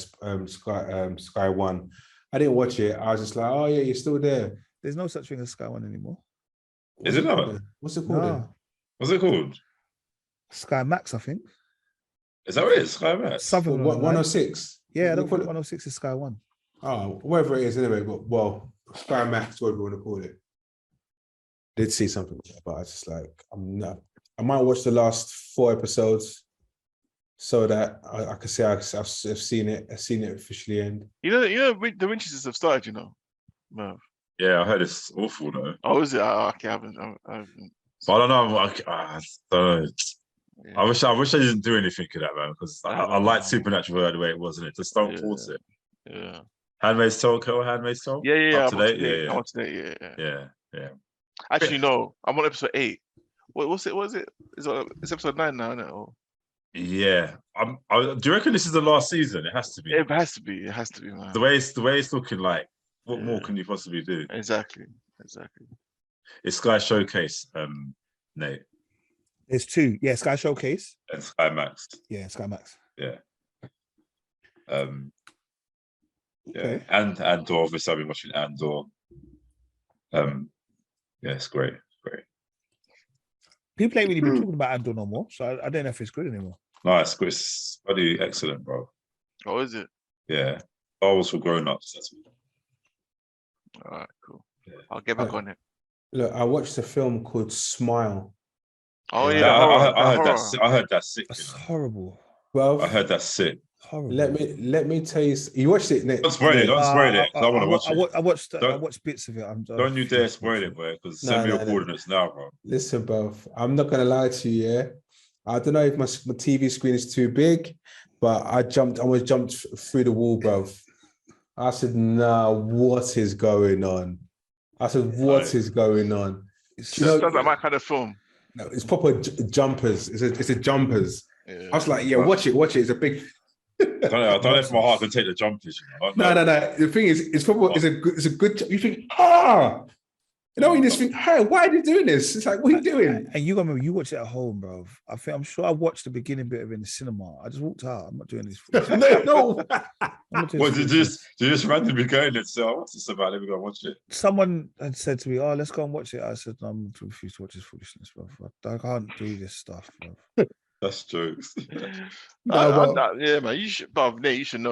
One. I didn't watch it. I was just like, oh yeah, you're still there. There's no such thing as Sky One anymore. Is it not? What's it called? No. What's it called? Sky Max, I think. Is that what it is? Sky Max? Something What, 106? Yeah, I don't think 106 is Sky One. Oh, whatever it is anyway, but well, Sky Max, whatever you want to call it. Did see something, but I was just like, I might watch the last 4 episodes so that I can say I've seen it. I've seen it officially end. You know, the Winchesters have started, you know. Merv. Yeah, I heard it's awful though. Oh, is it? Okay, I haven't. But I don't know. I don't know. Yeah. I wish I didn't do anything of that, man, because I like Supernatural the way it was, and it just don't force it. Yeah. Handmaid's Tale, Handmaid's Tale. Yeah. Up to date. Up to date. Yeah. Actually, no. I'm on episode 8. What's it? It's episode 9 now, isn't it? Or... Yeah. Do you reckon this is the last season? It has to be. It has to be. It has to be, man. The way it's looking like. What more can you possibly do? Exactly. It's Sky Showcase, Nate. There's 2. Yeah, Sky Showcase. And Sky Max. Yeah, Sky Max. Yeah. Okay. And Andor, obviously I've been watching Andor. Yeah, it's great. People ain't really been talking about Andor no more, so I don't know if it's good anymore. No, it's bloody excellent, bro. Oh, is it? Yeah. Star Wars for grown-ups. That's all right, cool. Yeah. I'll get back on it. Look, I watched a film called Smile. Oh yeah, I heard that's sick. That's horrible. Well, I heard that's sick. Horrible. Let me tell you. You watched it, Nick? Don't spoil it. Don't spoil it. I want to watch it. I watched bits of it. Don't you dare spoil it, bro. Because send me your coordinates now, bro. Listen, bro. I'm not gonna lie to you. Yeah, I don't know if my TV screen is too big, but I almost jumped through the wall, bro. I said, "Nah, what is going on?" I said, "What is going on?" Sounds like my kind of film. No, it's proper jumpers. It's a jumpers. Yeah. I was like, "Yeah, watch it. It's a big." I don't know if my heart can take the jumpers. You know? No. The thing is, it's a good. You think, you know, you just think, hey, why are you doing this? It's like, what are you doing? And you got to remember, you watch it at home, bro. I'm sure I watched the beginning bit of it in the cinema. I just walked out. I'm not doing this. No. Did you just randomly go in and say, "Oh, what's this about? Let me go watch it." Someone had said to me, "Oh, let's go and watch it." I said, "No, I'm too refused to watch this foolishness, bro. I can't do this stuff, bro." That's jokes. Yeah, man. You should know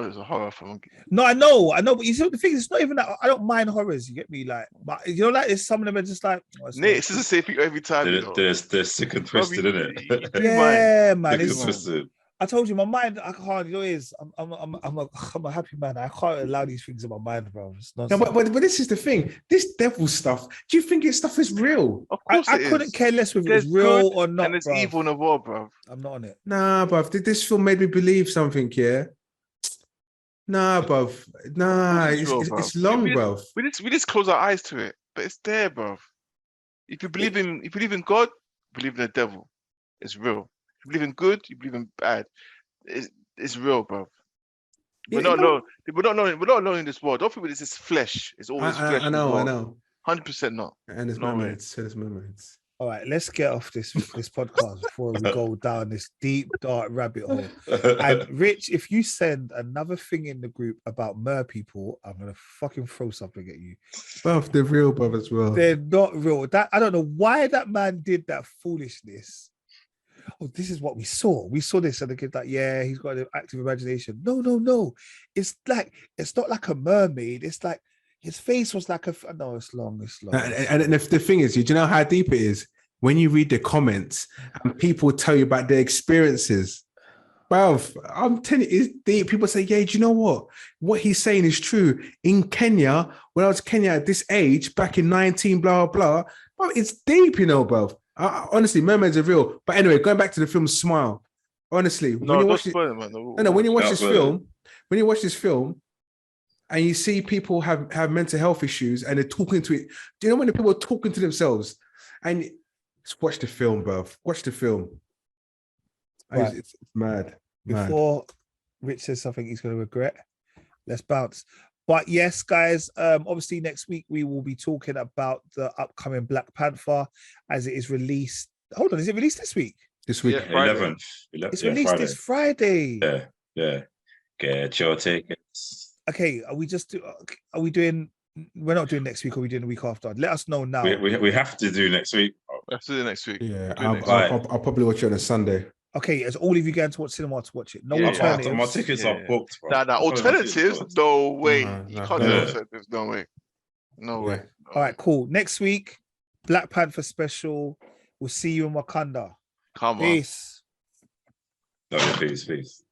it's a horror film. No, I know. But you see, the thing is, it's not even that. I don't mind horrors. You get me, like, but you know, like, it's some of them are just like. Nate, it's just the same thing every time. They're sick and twisted, isn't it? Yeah, man. Sick and twisted. I told you, my mind. I can't. You know, I'm a happy man. I can't allow these things in my mind, bro. No, but this is the thing. This devil stuff. Do you think this stuff is real? Of course, I couldn't care less whether it's real or not. And it's evil in the world, bro. I'm not on it. Nah, bruv. This film made me believe something. Yeah. Nah, bruv. Nah, it's long, bruv. We just close our eyes to it, but it's there, bruv. If you believe in God, believe in the devil. It's real. You believe in good, you believe in bad. It's real, bro. We're not alone in this world. Don't think this is flesh. It's always flesh. I know. 100% not. And there's moments. All right, let's get off this podcast before we go down this deep, dark rabbit hole. And Rich, if you send another thing in the group about mer people, I'm gonna fucking throw something at you. Bruv, they're real, bruv, as well. They're not real. I don't know why that man did that foolishness. Oh, this is what we saw. We saw this, and the kid's like, yeah, he's got an active imagination. No. It's not like a mermaid. It's like his face was like no, it's long. And the thing is, do you know how deep it is? When you read the comments and people tell you about their experiences, bruv, I'm telling you, it's deep. People say, yeah, do you know what? What he's saying is true. In Kenya, when I was in Kenya at this age, back in 19, blah, blah, blah, it's deep, you know, bruv. Honestly, mermaids are real. But anyway, going back to the film Smile. Honestly, when you watch this film, and you see people have mental health issues and they're talking to it. Do you know when the people are talking to themselves? And just watch the film, bro. Watch the film. Right. It's mad. Before Rich says something he's going to regret, let's bounce. But yes, guys, obviously next week we will be talking about the upcoming Black Panther as it is released. Hold on, is it released this week? This week, Yeah, Friday. 11th. It's released Friday. this Friday. Yeah. Get your tickets. Okay, are we doing? We're not doing next week. Or are we doing the week after? Let us know now. We have to do next week. We have to do next week. Yeah, Next week. I'll probably watch it on a Sunday. Okay, as all of you going to watch cinema to watch it. No Yeah, alternatives. My tickets are booked, bro. Nah, alternatives? No way. You can't do Yeah. alternatives. No way. No way. All right, cool. Next week, Black Panther special. We'll see you in Wakanda. Come on. Peace. No, peace. Peace.